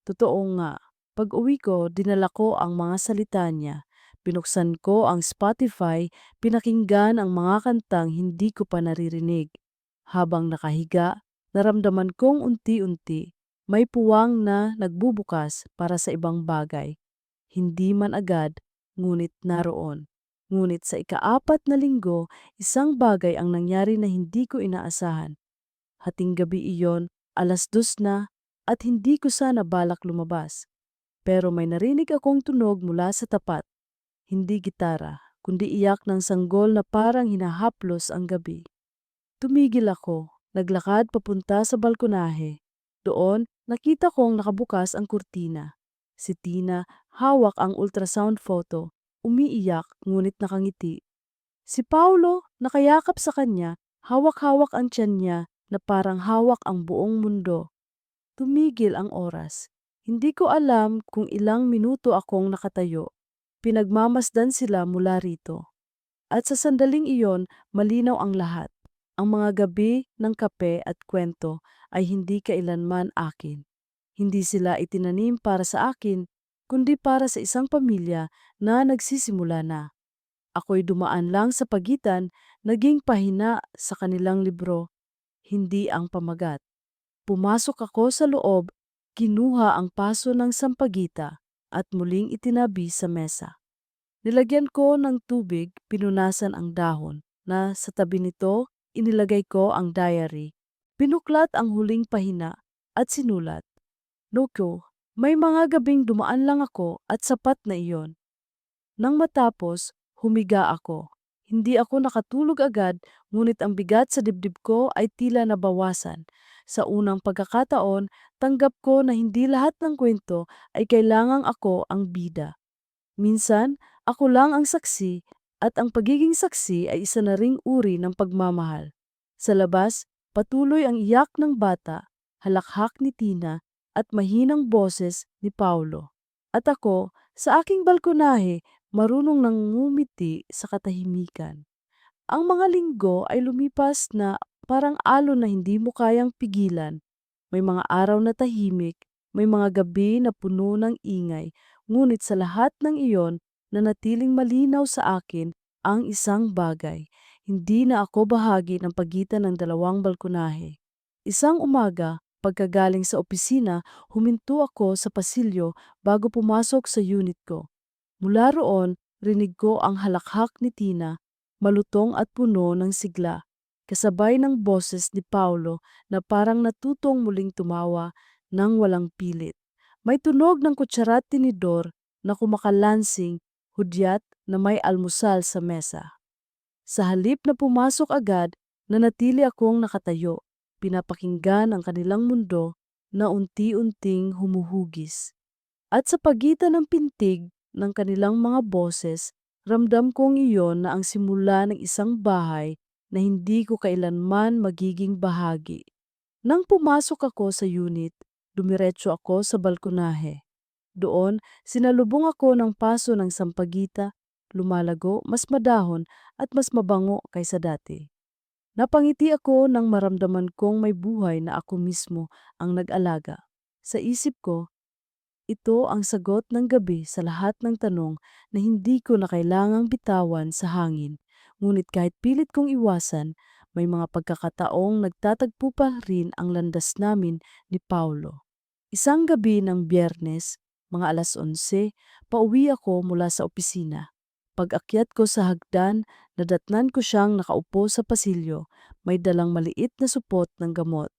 Totoo nga, pag-uwi ko, dinala ko ang mga salita niya. Binuksan ko ang Spotify, pinakinggan ang mga kantang hindi ko pa naririnig. Habang nakahiga, naramdaman kong unti-unti may puwang na nagbubukas para sa ibang bagay. Hindi man agad, ngunit naroon. Ngunit sa ikaapat na linggo, isang bagay ang nangyari na hindi ko inaasahan. Hating gabi iyon, 2:00 na, at hindi ko sana balak lumabas. Pero may narinig akong tunog mula sa tapat. Hindi gitara, kundi iyak ng sanggol na parang hinahaplos ang gabi. Tumigil ako, naglakad papunta sa balkonahe. Doon, nakita kong nakabukas ang kurtina. Si Tina, hawak ang ultrasound photo, umiiyak ngunit nakangiti. Si Paulo, nakayakap sa kanya, hawak-hawak ang tiyan niya na parang hawak ang buong mundo. Tumigil ang oras. Hindi ko alam kung ilang minuto akong nakatayo. Pinagmamasdan sila mula rito. At sa sandaling iyon, malinaw ang lahat. Ang mga gabi ng kape at kwento ay hindi kailanman akin. Hindi sila itinanim para sa akin, kundi para sa isang pamilya na nagsisimula na. Ako'y dumaan lang sa pagitan, naging pahina sa kanilang libro, hindi ang pamagat. Pumasok ako sa loob, kinuha ang paso ng sampagita at muling itinabi sa mesa. Nilagyan ko ng tubig, pinunasan ang dahon na sa tabi nito Inilagay ko ang diary, pinuklat ang huling pahina at sinulat. Noko, may mga gabing dumaan lang ako at sapat na iyon. Nang matapos, humiga ako. Hindi ako nakatulog agad, ngunit ang bigat sa dibdib ko ay tila nabawasan. Sa unang pagkakataon, tanggap ko na hindi lahat ng kwento ay kailangang ako ang bida. Minsan, ako lang ang saksi at ang pagiging saksi ay isa na ring uri ng pagmamahal. Sa labas, patuloy ang iyak ng bata, halakhak ni Tina at mahinang boses ni Paulo. At ako, sa aking balkonahe, marunong nang ngumiti sa katahimikan. Ang mga linggo ay lumipas na parang alon na hindi mo kayang pigilan. May mga araw na tahimik, may mga gabi na puno ng ingay, ngunit sa lahat ng iyon, nanatiling malinaw sa akin ang isang bagay. Hindi na ako bahagi ng pagitan ng dalawang balkonahe. Isang umaga, pagkagaling sa opisina, huminto ako sa pasilyo bago pumasok sa unit ko. Mula roon, rinig ko ang halakhak ni Tina, malutong at puno ng sigla, kasabay ng boses ni Paulo na parang natutong muling tumawa nang walang pilit. May tunog ng kutsara at tinidor na kumakalansing, hudyat na may almusal sa mesa. Sa halip na pumasok agad, nanatili akong nakatayo, pinapakinggan ang kanilang mundo na unti-unting humuhugis. At sa pagitan ng pintig ng kanilang mga boses, ramdam kong iyon na ang simula ng isang bahay na hindi ko kailanman magiging bahagi. Nang pumasok ako sa unit, dumiretso ako sa balkonahe. Doon, sinalubong ako ng paso ng sampagita, lumalago, mas madahon at mas mabango kaysa dati. Napangiti ako nang maramdaman kong may buhay na ako mismo ang nag-alaga. Sa isip ko, ito ang sagot ng gabi sa lahat ng tanong na hindi ko na kailangang bitawan sa hangin. Ngunit kahit pilit kong iwasan, may mga pagkakataong nagtatagpo pa rin ang landas namin ni Paulo. Isang gabi ng Biyernes, mga 11:00, pauwi ako mula sa opisina. Pag-akyat ko sa hagdan, nadatnan ko siyang nakaupo sa pasilyo, may dalang maliit na supot ng gamot.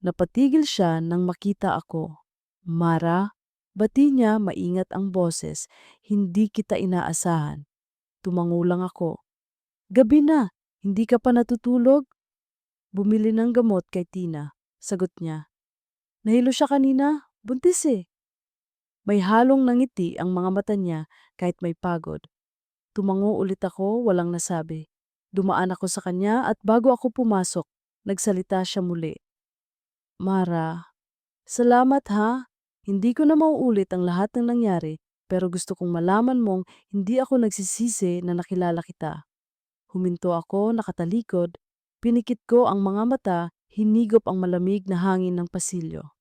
Napatigil siya nang makita ako. Mara, bati niya maingat ang boses, hindi kita inaasahan. Tumango lang ako. Gabi na, hindi ka pa natutulog? Bumili ng gamot kay Tina, sagot niya. Nahilo siya kanina, buntis eh. May halong nangiti ang mga mata niya kahit may pagod. Tumango ulit ako, walang nasabi. Dumaan ako sa kanya at bago ako pumasok, nagsalita siya muli. Mara, salamat ha. Hindi ko na mauulit ang lahat ng nangyari, pero gusto kong malaman mong hindi ako nagsisisi na nakilala kita. Huminto ako, nakatalikod, pinikit ko ang mga mata, hinigop ang malamig na hangin ng pasilyo.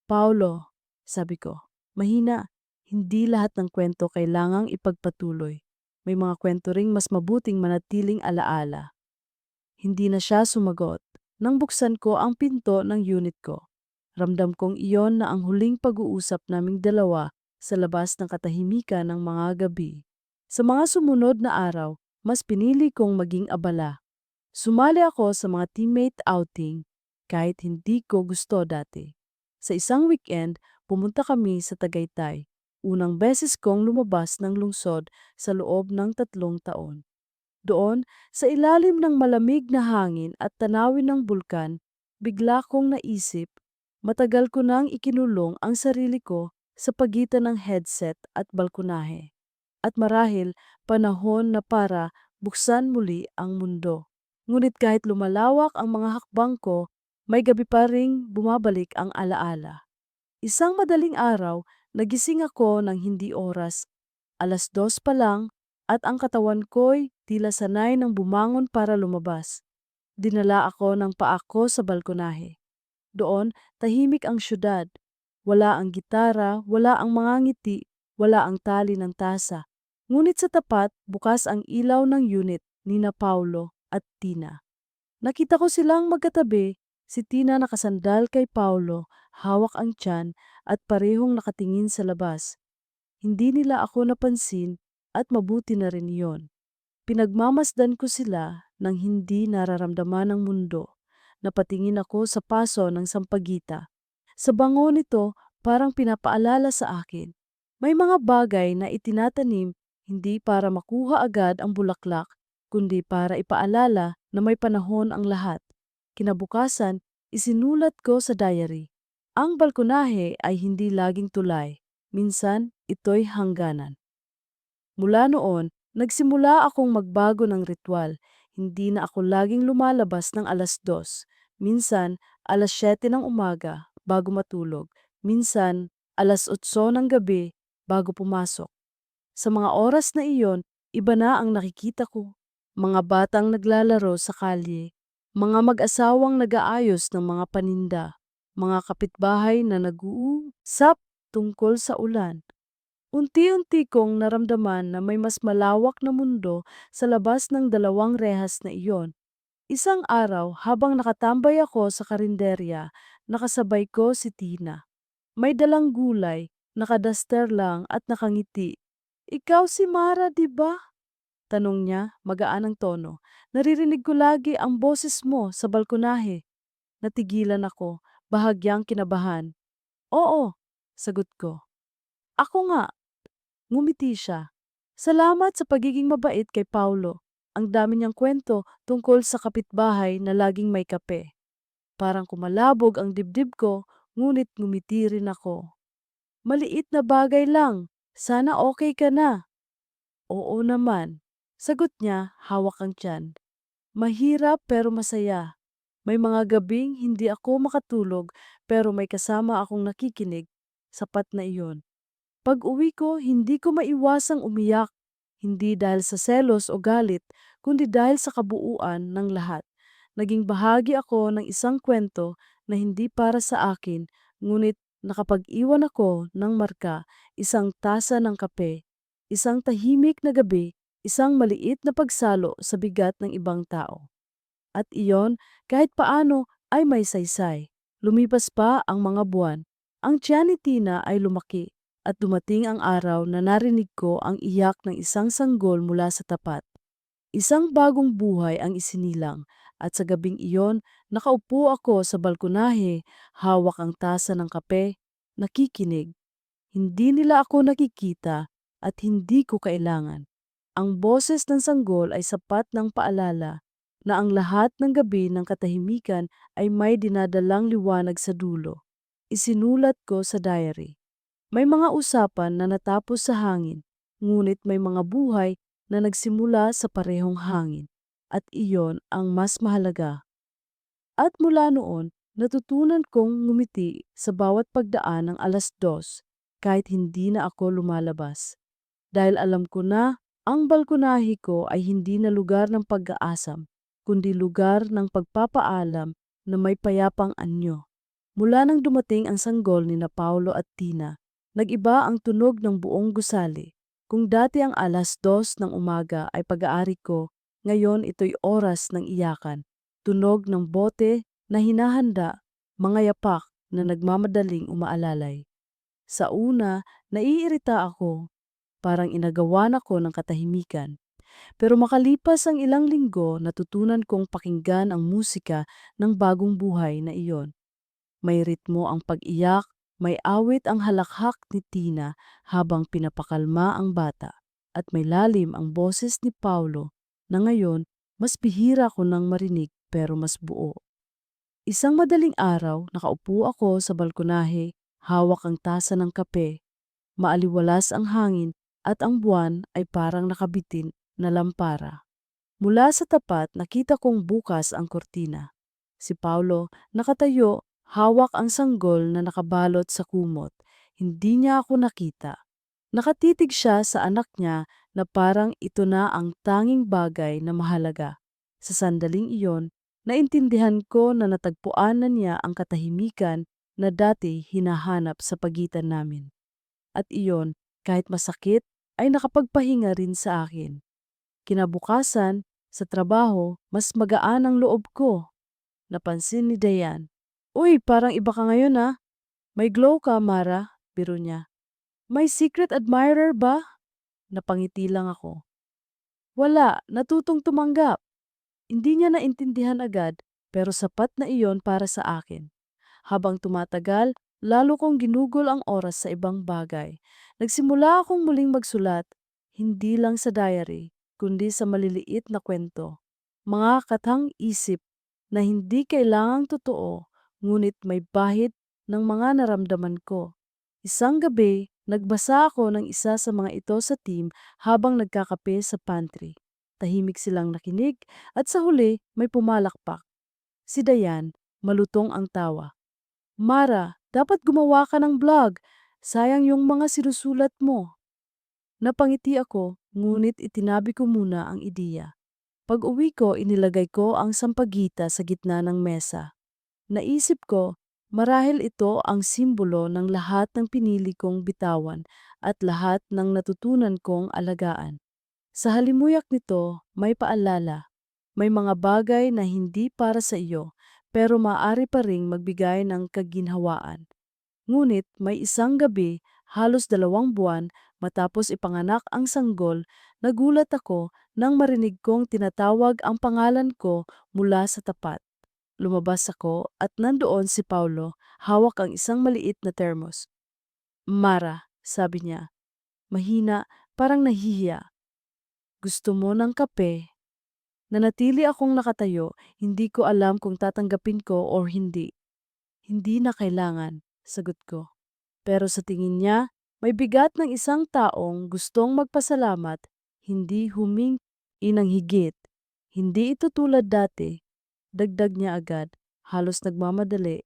Paulo, sabi ko, mahina, hindi lahat ng kwento kailangang ipagpatuloy. May mga kwento ring mas mabuting manatiling alaala. Hindi na siya sumagot. Nang buksan ko ang pinto ng unit ko, ramdam kong iyon na ang huling pag-uusap naming dalawa sa labas ng katahimikan ng mga gabi. Sa mga sumunod na araw, mas pinili kong maging abala. Sumali ako sa mga teammate outing kahit hindi ko gusto dati. Sa isang weekend, pumunta kami sa Tagaytay. Unang beses kong lumabas ng lungsod sa loob ng 3 taon. Doon, sa ilalim ng malamig na hangin at tanawin ng bulkan, bigla kong naisip, matagal ko nang ikinulong ang sarili ko sa pagitan ng headset at balkonahe. At marahil, panahon na para buksan muli ang mundo. Ngunit kahit lumalawak ang mga hakbang ko, may gabi pa ring bumabalik ang alaala. Isang madaling araw, nagising ako ng hindi oras, 2:00 pa lang, at ang katawan ko'y tila sanay ng bumangon para lumabas. Dinala ako ng paa ko sa balkonahe. Doon, tahimik ang syudad. Wala ang gitara, wala ang mga ngiti, wala ang tali ng tasa. Ngunit sa tapat, bukas ang ilaw ng unit ni na Paulo at Tina. Nakita ko silang magkatabi, si Tina nakasandal kay Paulo, hawak ang tiyan at parehong nakatingin sa labas. Hindi nila ako napansin at mabuti na rin iyon. Pinagmamasdan ko sila ng hindi nararamdaman ng mundo. Napatingin ako sa paso ng sampagita. Sa bango nito, parang pinapaalala sa akin. May mga bagay na itinatanim hindi para makuha agad ang bulaklak, kundi para ipaalala na may panahon ang lahat. Kinabukasan, isinulat ko sa diary. Ang balkonahe ay hindi laging tulay. Minsan, ito'y hangganan. Mula noon, nagsimula akong magbago ng ritual. Hindi na ako laging lumalabas ng 2:00. Minsan, 7:00 ng umaga bago matulog. Minsan, 8:00 ng gabi bago pumasok. Sa mga oras na iyon, iba na ang nakikita ko. Mga batang naglalaro sa kalye, mga mag-asawang nag-aayos ng mga paninda, mga kapitbahay na nag-uusap tungkol sa ulan. Unti-unti kong naramdaman na may mas malawak na mundo sa labas ng 2 rehas na iyon. Isang araw, habang nakatambay ako sa karinderya, nakasabay ko si Tina. May dalang gulay, nakadaster lang at nakangiti. "Ikaw si Mara, di ba?" Tanong niya, magaan ang tono. "Naririnig ko lagi ang boses mo sa balkonahe." Natigilan ako, bahagyang kinabahan. "Oo," sagot ko. "Ako nga." Ngumiti siya. "Salamat sa pagiging mabait kay Paulo. Ang dami niyang kwento tungkol sa kapitbahay na laging may kape." Parang kumalabog ang dibdib ko, ngunit ngumiti rin ako. "Maliit na bagay lang. Sana okay ka na." "Oo naman." Sagot niya, hawak ang tiyan. "Mahirap pero masaya. May mga gabing hindi ako makatulog pero may kasama akong nakikinig. Sapat na iyon." Pag-uwi ko, hindi ko maiwasang umiyak. Hindi dahil sa selos o galit, kundi dahil sa kabuuan ng lahat. Naging bahagi ako ng isang kwento na hindi para sa akin, ngunit nakapag-iwan ako ng marka, isang tasa ng kape, isang tahimik na gabi, isang maliit na pagsalo sa bigat ng ibang tao. At iyon, kahit paano, ay may saysay. Lumipas pa ang mga buwan. Ang tiyan ni Tina ay lumaki at dumating ang araw na narinig ko ang iyak ng isang sanggol mula sa tapat. Isang bagong buhay ang isinilang at sa gabing iyon, nakaupo ako sa balkonahe, hawak ang tasa ng kape, nakikinig. Hindi nila ako nakikita at hindi ko kailangan. Ang boses ng sanggol ay sapat ng paalala na ang lahat ng gabi ng katahimikan ay may dinadalang liwanag sa dulo. Isinulat ko sa diary. May mga usapan na natapos sa hangin, ngunit may mga buhay na nagsimula sa parehong hangin. At iyon ang mas mahalaga. At mula noon, natutunan kong ngumiti sa bawat pagdaan ng 2:00 kahit hindi na ako lumalabas. Dahil alam ko na ang balkonahe ko ay hindi na lugar ng pag-aasam, kundi lugar ng pagpapaalam na may payapang anyo. Mula nang dumating ang sanggol ni na Paulo at Tina, nag-iba ang tunog ng buong gusali. Kung dati ang 2:00 ng umaga ay pag-aari ko, ngayon ito'y oras ng iyakan. Tunog ng bote na hinahanda, mga yapak na nagmamadaling umaalalay. Sa una, naiirita ako, parang inagawan ako ng katahimikan. Pero makalipas ang ilang linggo, natutunan kong pakinggan ang musika ng bagong buhay na iyon. May ritmo ang pag-iyak, may awit ang halakhak ni Tina habang pinapakalma ang bata, at may lalim ang boses ni Paulo na ngayon mas bihira ko nang marinig pero mas buo. Isang madaling araw, nakaupo ako sa balkonahe, hawak ang tasa ng kape, maaliwalas ang hangin at ang buwan ay parang nakabitin na lampara. Mula sa tapat, nakita kong bukas ang kurtina. Si Paulo nakatayo, hawak ang sanggol na nakabalot sa kumot. Hindi niya ako nakita. Nakatitig siya sa anak niya na parang ito na ang tanging bagay na mahalaga. Sa sandaling iyon, naintindihan ko na natagpuan na niya ang katahimikan na dati hinahanap sa pagitan namin. At iyon, kahit masakit, ay nakapagpahinga rin sa akin. Kinabukasan, sa trabaho, mas magaan ang loob ko. Napansin ni Dayan. "Uy, parang iba ka ngayon ah. May glow ka, Mara," biro niya. "May secret admirer ba?" Napangiti lang ako. "Wala, natutong tumanggap." Hindi niya naintindihan agad, pero sapat na iyon para sa akin. Habang tumatagal, lalo kong ginugol ang oras sa ibang bagay. Nagsimula akong muling magsulat, hindi lang sa diary, kundi sa maliliit na kwento. Mga katang-isip na hindi kailangang totoo, ngunit may bahid ng mga naramdaman ko. Isang gabi, nagbasa ako ng isa sa mga ito sa team habang nagkakape sa pantry. Tahimik silang nakinig at sa huli may pumalakpak. Si Dayan, malutong ang tawa. Mara, dapat gumawa ka ng vlog. Sayang yung mga sinusulat mo. Napangiti ako, ngunit itinabi ko muna ang ideya. Pag-uwi ko, inilagay ko ang sampagita sa gitna ng mesa. Naisip ko, marahil ito ang simbolo ng lahat ng pinili kong bitawan at lahat ng natutunan kong alagaan. Sa halimuyak nito, may paalala. May mga bagay na hindi para sa iyo, pero maaari pa ring magbigay ng kaginhawaan. Ngunit may isang gabi, halos 2 buwan matapos ipanganak ang sanggol, nagulat ako nang marinig kong tinatawag ang pangalan ko mula sa tapat. Lumabas ako at nandoon si Paulo, hawak ang isang maliit na termos. Mara, sabi niya, mahina, parang nahihiya. Gusto mo ng kape? Nanatili akong nakatayo, hindi ko alam kung tatanggapin ko or hindi. Hindi na kailangan, sagot ko. Pero sa tingin niya, may bigat ng isang taong gustong magpasalamat, hindi humingi ng higit. Hindi ito tulad dati, dagdag niya agad, halos nagmamadali.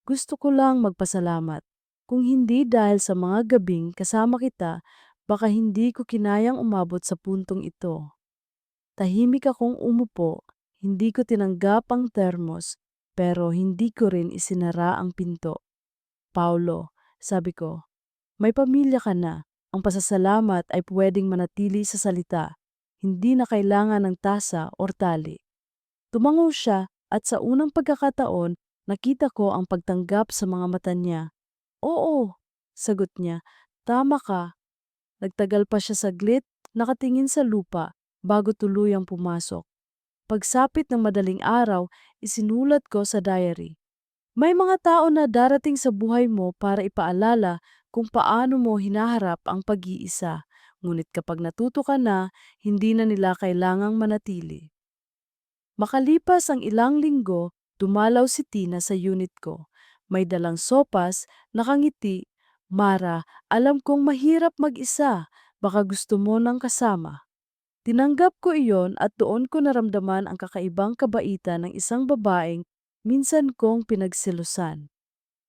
Gusto ko lang magpasalamat. Kung hindi dahil sa mga gabing kasama kita, baka hindi ko kinayang umabot sa puntong ito. Tahimik akong umupo, hindi ko tinanggap ang termos, pero hindi ko rin isinara ang pinto. Paulo, sabi ko, may pamilya ka na. Ang pasasalamat ay pwedeng manatili sa salita, hindi na kailangan ng tasa or tali. Tumango siya at sa unang pagkakataon, nakita ko ang pagtanggap sa mga mata niya. Oo, sagot niya, tama ka. Nagtagal pa siya saglit, nakatingin sa lupa, bago tuluyang pumasok. Pagsapit ng madaling araw, isinulat ko sa diary. May mga tao na darating sa buhay mo para ipaalala kung paano mo hinaharap ang pag-iisa. Ngunit kapag natuto ka na, hindi na nila kailangang manatili. Makalipas ang ilang linggo, dumalaw si Tina sa unit ko. May dalang sopas, nakangiti. Mara, alam kong mahirap mag-isa. Baka gusto mo ng kasama. Tinanggap ko iyon at doon ko naramdaman ang kakaibang kabaitan ng isang babaeng minsan kong pinagselosan.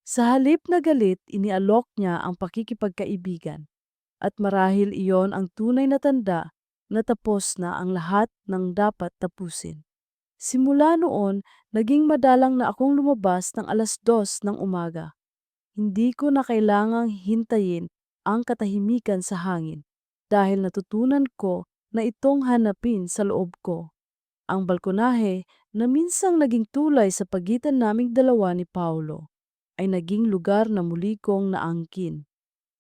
Sa halip na galit, inialok niya ang pakikipagkaibigan. At marahil iyon ang tunay na tanda na tapos na ang lahat ng dapat tapusin. Simula noon, naging madalang na akong lumabas ng 2:00 ng umaga. Hindi ko na kailangang hintayin ang katahimikan sa hangin dahil natutunan ko na itong hanapin sa loob ko. Ang balkonahe na minsang naging tulay sa pagitan naming dalawa ni Paulo ay naging lugar na muli kong naangkin.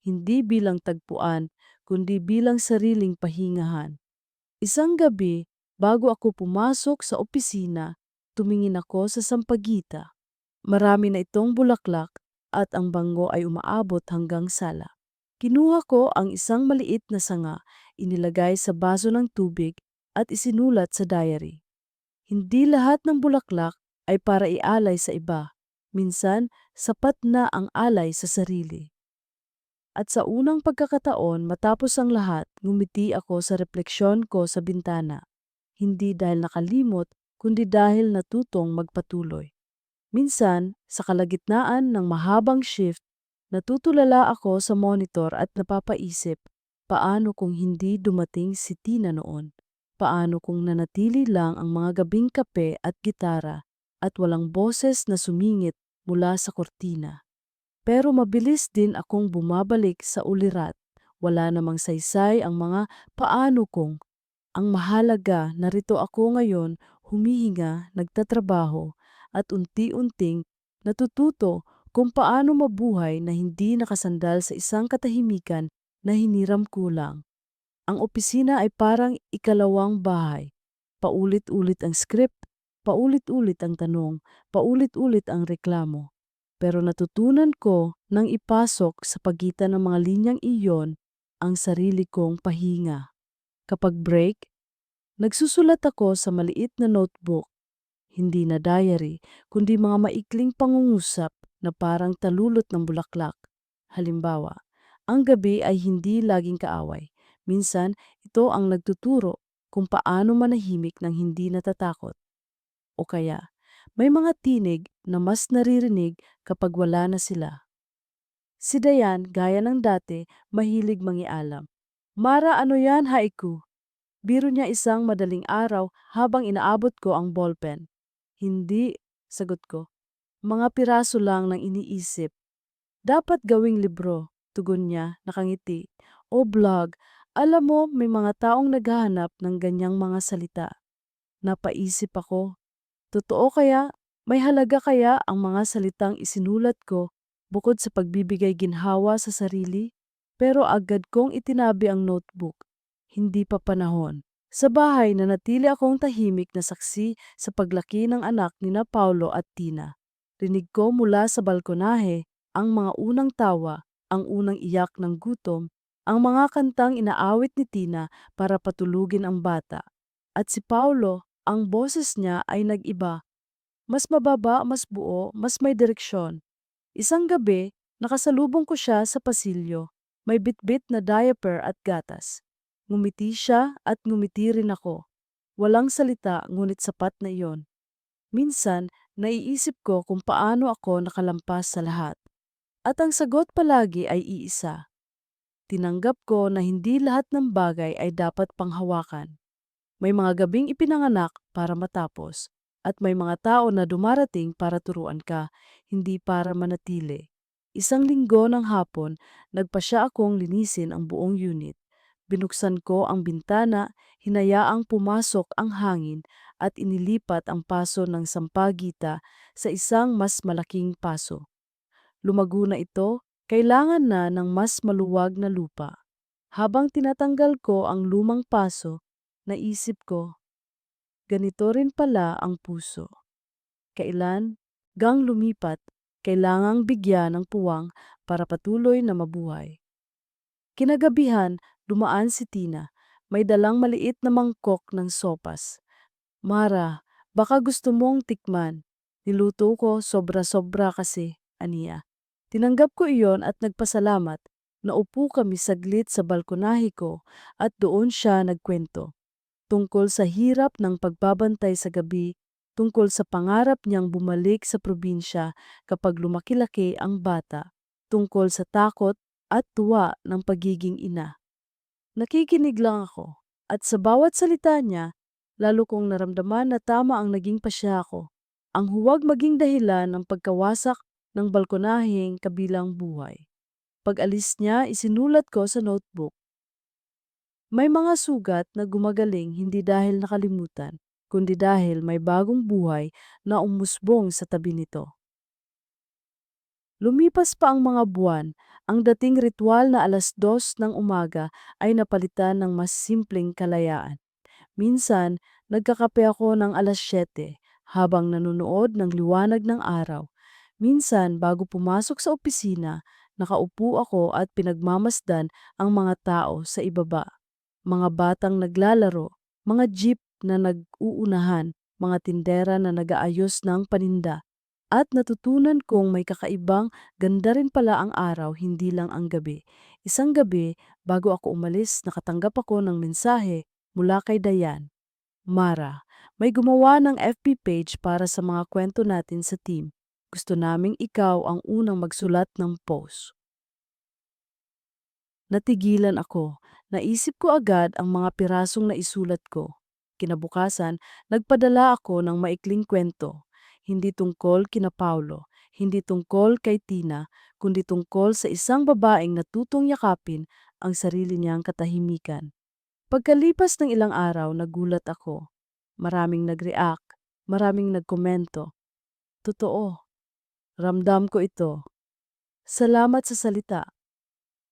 Hindi bilang tagpuan, kundi bilang sariling pahingahan. Isang gabi, bago ako pumasok sa opisina, tumingin ako sa sampagita. Marami na itong bulaklak at ang bango ay umaabot hanggang sala. Kinuha ko ang isang maliit na sanga, inilagay sa baso ng tubig at isinulat sa diary. Hindi lahat ng bulaklak ay para ialay sa iba. Minsan, sapat na ang alay sa sarili. At sa unang pagkakataon matapos ang lahat, ngumiti ako sa refleksyon ko sa bintana. Hindi dahil nakalimot, kundi dahil natutong magpatuloy. Minsan, sa kalagitnaan ng mahabang shift, natutulala ako sa monitor at napapaisip, paano kung hindi dumating si Tina noon? Paano kung nanatili lang ang mga gabing kape at gitara at walang boses na sumingit mula sa kortina? Pero mabilis din akong bumabalik sa ulirat. Wala namang saysay ang mga paano kung. Ang mahalaga, narito ako ngayon, humihinga, nagtatrabaho, at unti-unting natututo kung paano mabuhay na hindi nakasandal sa isang katahimikan na hiniram kulang. Ang opisina ay parang ikalawang bahay. Paulit-ulit ang script, paulit-ulit ang tanong, paulit-ulit ang reklamo. Pero natutunan ko nang ipasok sa pagitan ng mga linyang iyon ang sarili kong pahinga. Kapag break, nagsusulat ako sa maliit na notebook, hindi na diary, kundi mga maikling pangungusap na parang talulot ng bulaklak. Halimbawa, ang gabi ay hindi laging kaaway. Minsan, ito ang nagtuturo kung paano manahimik ng hindi natatakot. O kaya, may mga tinig na mas naririnig kapag wala na sila. Si Dayan, gaya ng dati, mahilig mangialam. Mara, ano yan, haiku? Biro niya isang madaling araw habang inaabot ko ang ballpen. Hindi, sagot ko. Mga piraso lang ng iniisip. Dapat gawing libro, tugon niya, nakangiti. O blog, alam mo may mga taong naghahanap ng ganyang mga salita. Napaisip ako, totoo kaya? May halaga kaya ang mga salitang isinulat ko bukod sa pagbibigay ginhawa sa sarili? Pero agad kong itinabi ang notebook. Hindi pa panahon. Sa bahay nanatili akong tahimik na saksi sa paglaki ng anak ni na Paulo at Tina. Rinig ko mula sa balkonahe ang mga unang tawa, ang unang iyak ng gutom, ang mga kantang inaawit ni Tina para patulugin ang bata. At si Paulo, ang boses niya ay nag-iba. Mas mababa, mas buo, mas may direksyon. Isang gabi, nakasalubong ko siya sa pasilyo. May bitbit na diaper at gatas. Ngumiti siya at ngumiti rin ako. Walang salita ngunit sapat na iyon. Minsan, naiisip ko kung paano ako nakalampas sa lahat. At ang sagot palagi ay iisa. Tinanggap ko na hindi lahat ng bagay ay dapat panghawakan. May mga gabing ipinanganak para matapos, at may mga tao na dumarating para turuan ka, hindi para manatili. Isang linggo ng hapon, nagpasya akong linisin ang buong unit. Binuksan ko ang bintana, hinayaang pumasok ang hangin at inilipat ang paso ng sampagita sa isang mas malaking paso. Lumago na ito, kailangan na ng mas maluwag na lupa. Habang tinatanggal ko ang lumang paso, naisip ko, ganito rin pala ang puso. Kailan, gang lumipat, kailangang bigyan ng puwang para patuloy na mabuhay. Kinagabihan, dumaan si Tina. May dalang maliit na mangkok ng sopas. Mara, baka gusto mong tikman. Niluto ko sobra-sobra kasi, aniya. Tinanggap ko iyon at nagpasalamat. Naupo kami saglit sa balkonahe ko at doon siya nagkwento. Tungkol sa hirap ng pagbabantay sa gabi, tungkol sa pangarap niyang bumalik sa probinsya kapag lumaki-laki ang bata, tungkol sa takot at tuwa ng pagiging ina. Nakikinig lang ako, at sa bawat salita niya, lalo kong naramdaman na tama ang naging pasya ko. Ang huwag maging dahilan ng pagkawasak ng balkonaheng kabilang buhay. Pag-alis niya, isinulat ko sa notebook. May mga sugat na gumagaling hindi dahil nakalimutan, kundi dahil may bagong buhay na umusbong sa tabi nito. Lumipas pa ang mga buwan, ang dating ritual na 2:00 ng umaga ay napalitan ng mas simpleng kalayaan. Minsan, nagkakape ako ng 7:00 habang nanonood ng liwanag ng araw. Minsan, bago pumasok sa opisina, nakaupo ako at pinagmamasdan ang mga tao sa ibaba. Mga batang naglalaro, mga jeep na nag-uunahan, mga tindera na nag-aayos ng paninda. At natutunan kong may kakaibang ganda rin pala ang araw, hindi lang ang gabi. Isang gabi, bago ako umalis, nakatanggap ako ng mensahe mula kay Dayan. Mara, may gumawa ng FB page para sa mga kwento natin sa team. Gusto naming ikaw ang unang magsulat ng post. Natigilan ako. Naisip ko agad ang mga pirasong naisulat ko. Kinabukasan, nagpadala ako ng maikling kwento. Hindi tungkol kina Paulo, hindi tungkol kay Tina, kundi tungkol sa isang babaeng natutong yakapin ang sarili niyang katahimikan. Pagkalipas ng ilang araw, nagulat ako. Maraming nag-react, maraming nagkomento. Totoo, ramdam ko ito. Salamat sa salita.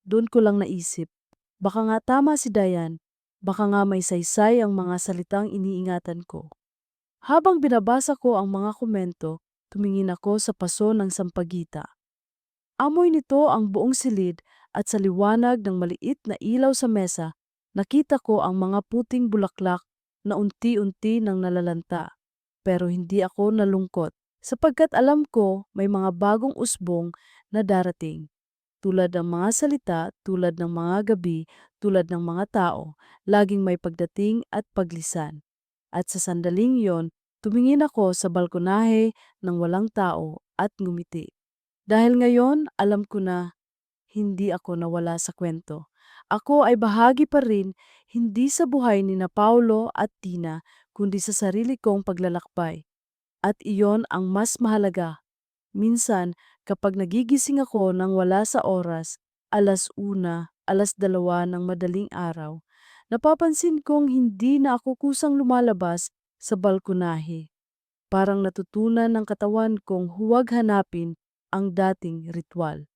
Doon ko lang naisip, baka nga tama si Dayan. Baka nga may saysay ang mga salitang iniingatan ko. Habang binabasa ko ang mga komento, tumingin ako sa paso ng sampagita. Amoy nito ang buong silid at sa liwanag ng maliit na ilaw sa mesa, nakita ko ang mga puting bulaklak na unti-unti nang nalalanta. Pero hindi ako nalungkot sapagkat alam ko may mga bagong usbong na darating. Tulad ng mga salita, tulad ng mga gabi, tulad ng mga tao, laging may pagdating at paglisan. At sa sandaling yon, tumingin ako sa balkonahe ng walang tao at ngumiti. Dahil ngayon, alam ko na hindi ako nawala sa kwento. Ako ay bahagi pa rin hindi sa buhay ni na Paulo at Tina, kundi sa sarili kong paglalakbay. At iyon ang mas mahalaga. Minsan, kapag nagigising ako nang wala sa oras, 1:00, 2:00 ng madaling araw, napapansin kong hindi na ako kusang lumalabas sa balkonahe. Parang natutunan ng katawan kong huwag hanapin ang dating ritual.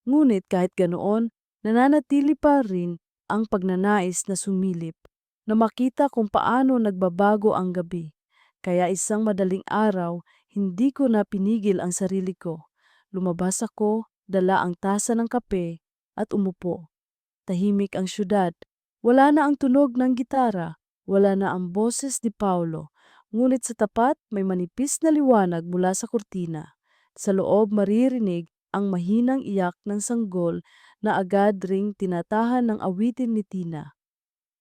Ngunit kahit ganoon, nananatili pa rin ang pagnanais na sumilip, na makita kung paano nagbabago ang gabi. Kaya isang madaling araw, hindi ko na pinigil ang sarili ko. Lumabas ako, dala ang tasa ng kape, at umupo. Tahimik ang syudad. Wala na ang tunog ng gitara, wala na ang boses ni Paulo. Ngunit sa tapat may manipis na liwanag mula sa kurtina. Sa loob maririnig ang mahinang iyak ng sanggol na agad ring tinatahan ng awitin ni Tina.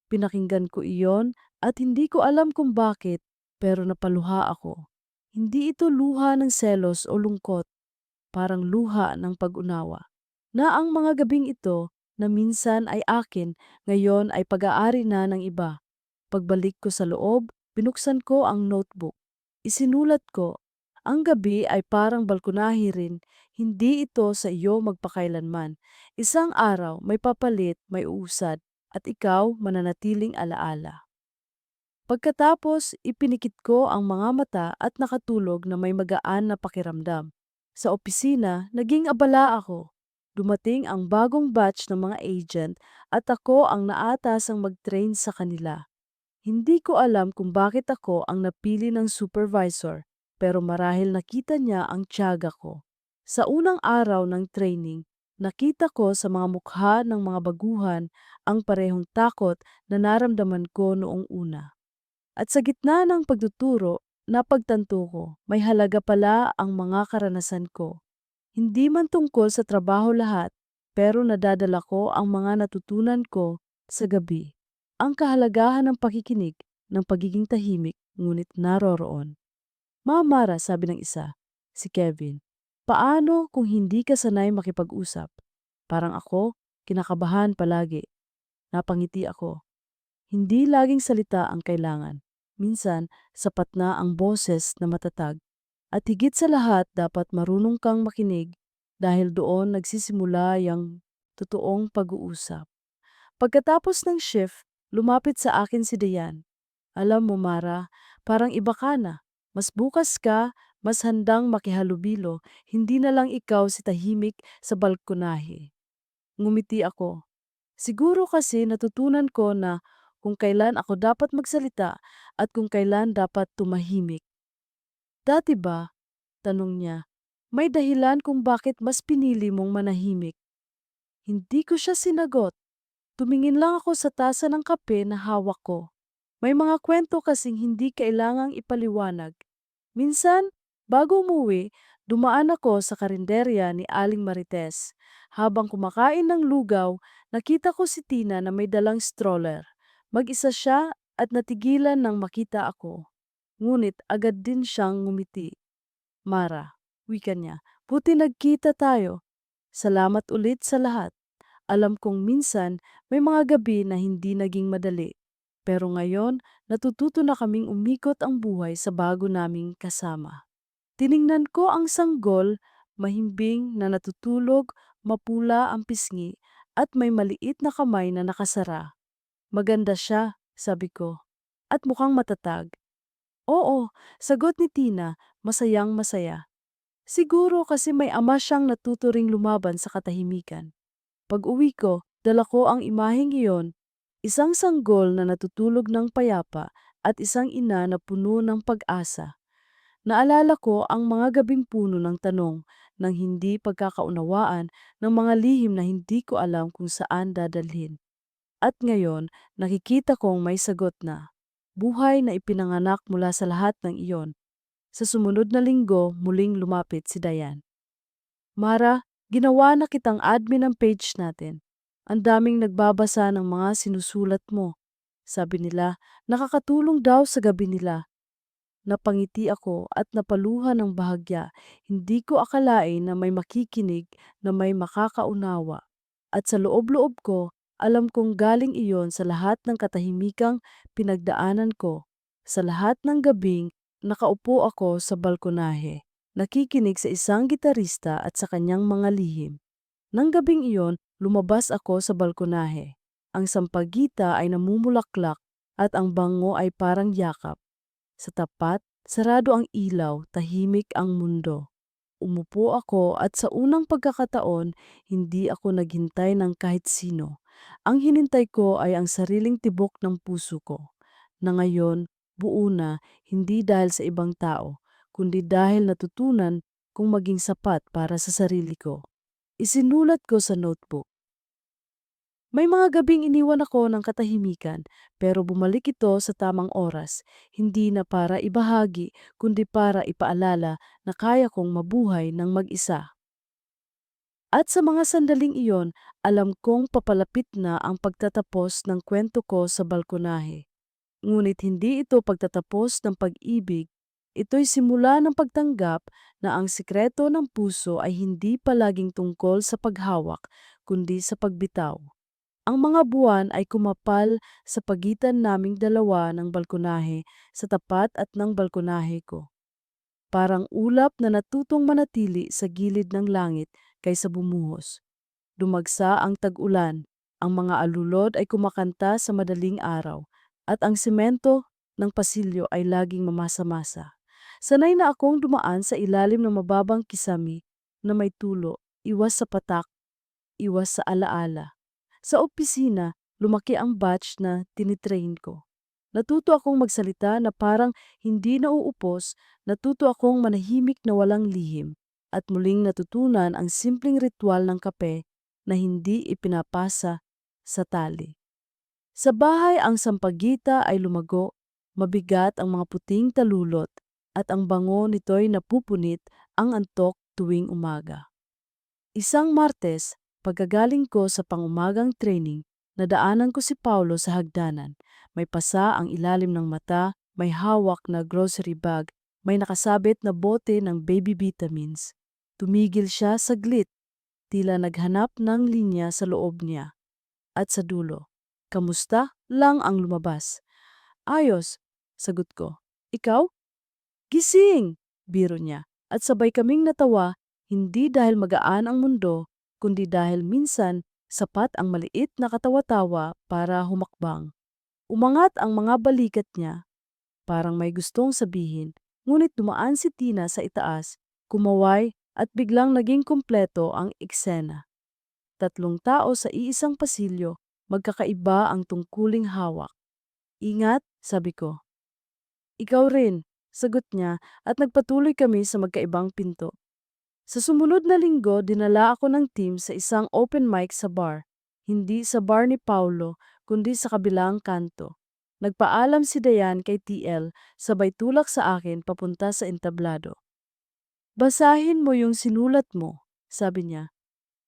Pinakinggan ko iyon at hindi ko alam kung bakit, pero napaluha ako. Hindi ito luha ng selos o lungkot, parang luha ng pag-unawa. Na ang mga gabing ito na minsan ay akin, ngayon ay pag-aari na ng iba. Pagbalik ko sa loob, binuksan ko ang notebook. Isinulat ko, ang gabi ay parang balkonahe rin, hindi ito sa iyo magpakailanman. Isang araw may papalit, may uusad, at ikaw mananatiling alaala. Pagkatapos, ipinikit ko ang mga mata at nakatulog na may magaan na pakiramdam. Sa opisina, naging abala ako. Dumating ang bagong batch ng mga agent at ako ang naatasang mag-train sa kanila. Hindi ko alam kung bakit ako ang napili ng supervisor, pero marahil nakita niya ang tiyaga ko. Sa unang araw ng training, nakita ko sa mga mukha ng mga baguhan ang parehong takot na naramdaman ko noong una. At sa gitna ng pagtuturo, napagtanto ko, may halaga pala ang mga karanasan ko. Hindi man tungkol sa trabaho lahat, pero nadadala ko ang mga natutunan ko sa gabi. Ang kahalagahan ng pakikinig, ng pagiging tahimik, ngunit naroroon. Mara, sabi ng isa, si Kevin, paano kung hindi ka sanay makipag-usap? Parang ako, kinakabahan palagi. Napangiti ako. Hindi laging salita ang kailangan. Minsan, sapat na ang boses na matatag. At higit sa lahat, dapat marunong kang makinig dahil doon nagsisimula yung totoong pag-uusap. Pagkatapos ng shift, lumapit sa akin si Dayan. Alam mo, Mara, parang iba ka na. Mas bukas ka, mas handang makihalubilo, hindi na lang ikaw si tahimik sa balkonahe. Ngumiti ako. Siguro kasi natutunan ko na kung kailan ako dapat magsalita at kung kailan dapat tumahimik. Dati ba, tanong niya, may dahilan kung bakit mas pinili mong manahimik? Hindi ko siya sinagot. Tumingin lang ako sa tasa ng kape na hawak ko. May mga kwento kasing hindi kailangang ipaliwanag. Minsan, bago umuwi, dumaan ako sa karinderya ni Aling Marites. Habang kumakain ng lugaw, nakita ko si Tina na may dalang stroller. Mag-isa siya at natigilan nang makita ako. Ngunit agad din siyang ngumiti. Mara, wika niya, buti nagkita tayo. Salamat ulit sa lahat. Alam kong minsan may mga gabi na hindi naging madali. Pero ngayon, natututo na kaming umikot ang buhay sa bago naming kasama. Tiningnan ko ang sanggol, mahimbing na natutulog, mapula ang pisngi, at may maliit na kamay na nakasara. Maganda siya, sabi ko, at mukhang matatag. Oo, sagot ni Tina, masayang masaya. Siguro kasi may ama siyang natuturing lumaban sa katahimikan. Pag-uwi ko, dala ko ang imaheng iyon. Isang sanggol na natutulog ng payapa at isang ina na puno ng pag-asa. Naalala ko ang mga gabing puno ng tanong ng hindi pagkakaunawaan ng mga lihim na hindi ko alam kung saan dadalhin. At ngayon, nakikita kong may sagot na. Buhay na ipinanganak mula sa lahat ng iyon. Sa sumunod na linggo, muling lumapit si Dayan. Mara, ginawa na kitang admin ng page natin. Ang daming nagbabasa ng mga sinusulat mo. Sabi nila, nakakatulong daw sa gabi nila. Napangiti ako at napaluha ng bahagya. Hindi ko akalain na may makikinig, na may makakaunawa. At sa loob-loob ko, alam kong galing iyon sa lahat ng katahimikang pinagdaanan ko. Sa lahat ng gabing, nakaupo ako sa balkonahe, nakikinig sa isang gitarista at sa kanyang mga lihim. Nang gabing iyon, lumabas ako sa balkonahe. Ang sampagita ay namumulaklak at ang bango ay parang yakap. Sa tapat, sarado ang ilaw, tahimik ang mundo. Umupo ako at sa unang pagkakataon, hindi ako naghintay ng kahit sino. Ang hinintay ko ay ang sariling tibok ng puso ko, na ngayon buo na hindi dahil sa ibang tao, kundi dahil natutunan kong maging sapat para sa sarili ko. Isinulat ko sa notebook. May mga gabing iniwan ako ng katahimikan, pero bumalik ito sa tamang oras, hindi na para ibahagi, kundi para ipaalala na kaya kong mabuhay ng mag-isa. At sa mga sandaling iyon, alam kong papalapit na ang pagtatapos ng kwento ko sa balkonahe. Ngunit hindi ito pagtatapos ng pag-ibig, ito'y simula ng pagtanggap na ang sikreto ng puso ay hindi palaging tungkol sa paghawak, kundi sa pagbitaw. Ang mga buwan ay kumapal sa pagitan naming dalawa ng balkonahe sa tapat at ng balkonahe ko. Parang ulap na natutong manatili sa gilid ng langit kaysa bumuhos. Dumagsa ang tag-ulan, ang mga alulod ay kumakanta sa madaling araw, at ang semento ng pasilyo ay laging mamasa-masa. Sanay na akong dumaan sa ilalim ng mababang kisami na may tulo, iwas sa patak, iwas sa alaala. Sa opisina, lumaki ang batch na tinitrain ko. Natuto akong magsalita na parang hindi nauupos, natuto akong manahimik na walang lihim, at muling natutunan ang simpleng ritual ng kape na hindi ipinapasa sa tali. Sa bahay ang sampagita ay lumago, mabigat ang mga puting talulot, at ang bango nito'y napupunit ang antok tuwing umaga. Isang Martes, pagkagaling ko sa pangumagang training, nadaanan ko si Paulo sa hagdanan. May pasa ang ilalim ng mata, may hawak na grocery bag, may nakasabit na bote ng baby vitamins. Tumigil siya saglit, tila naghanap ng linya sa loob niya. At sa dulo, kamusta lang ang lumabas. Ayos, sagot ko. Ikaw? Gising, biro niya. At sabay kaming natawa, hindi dahil magaan ang mundo, kundi dahil minsan sapat ang maliit na katawa-tawa para humakbang. Umangat ang mga balikat niya, parang may gustong sabihin, ngunit dumaan si Tina sa itaas, kumaway at biglang naging kumpleto ang eksena. Tatlong tao sa iisang pasilyo, magkakaiba ang tungkuling hawak. Ingat, sabi ko. Ikaw rin, sagot niya at nagpatuloy kami sa magkaibang pinto. Sa sumunod na linggo, dinala ako ng team sa isang open mic sa bar. Hindi sa bar ni Paulo, kundi sa kabilang kanto. Nagpaalam si Dayan kay TL, sabay tulak sa akin papunta sa entablado. Basahin mo yung sinulat mo, sabi niya,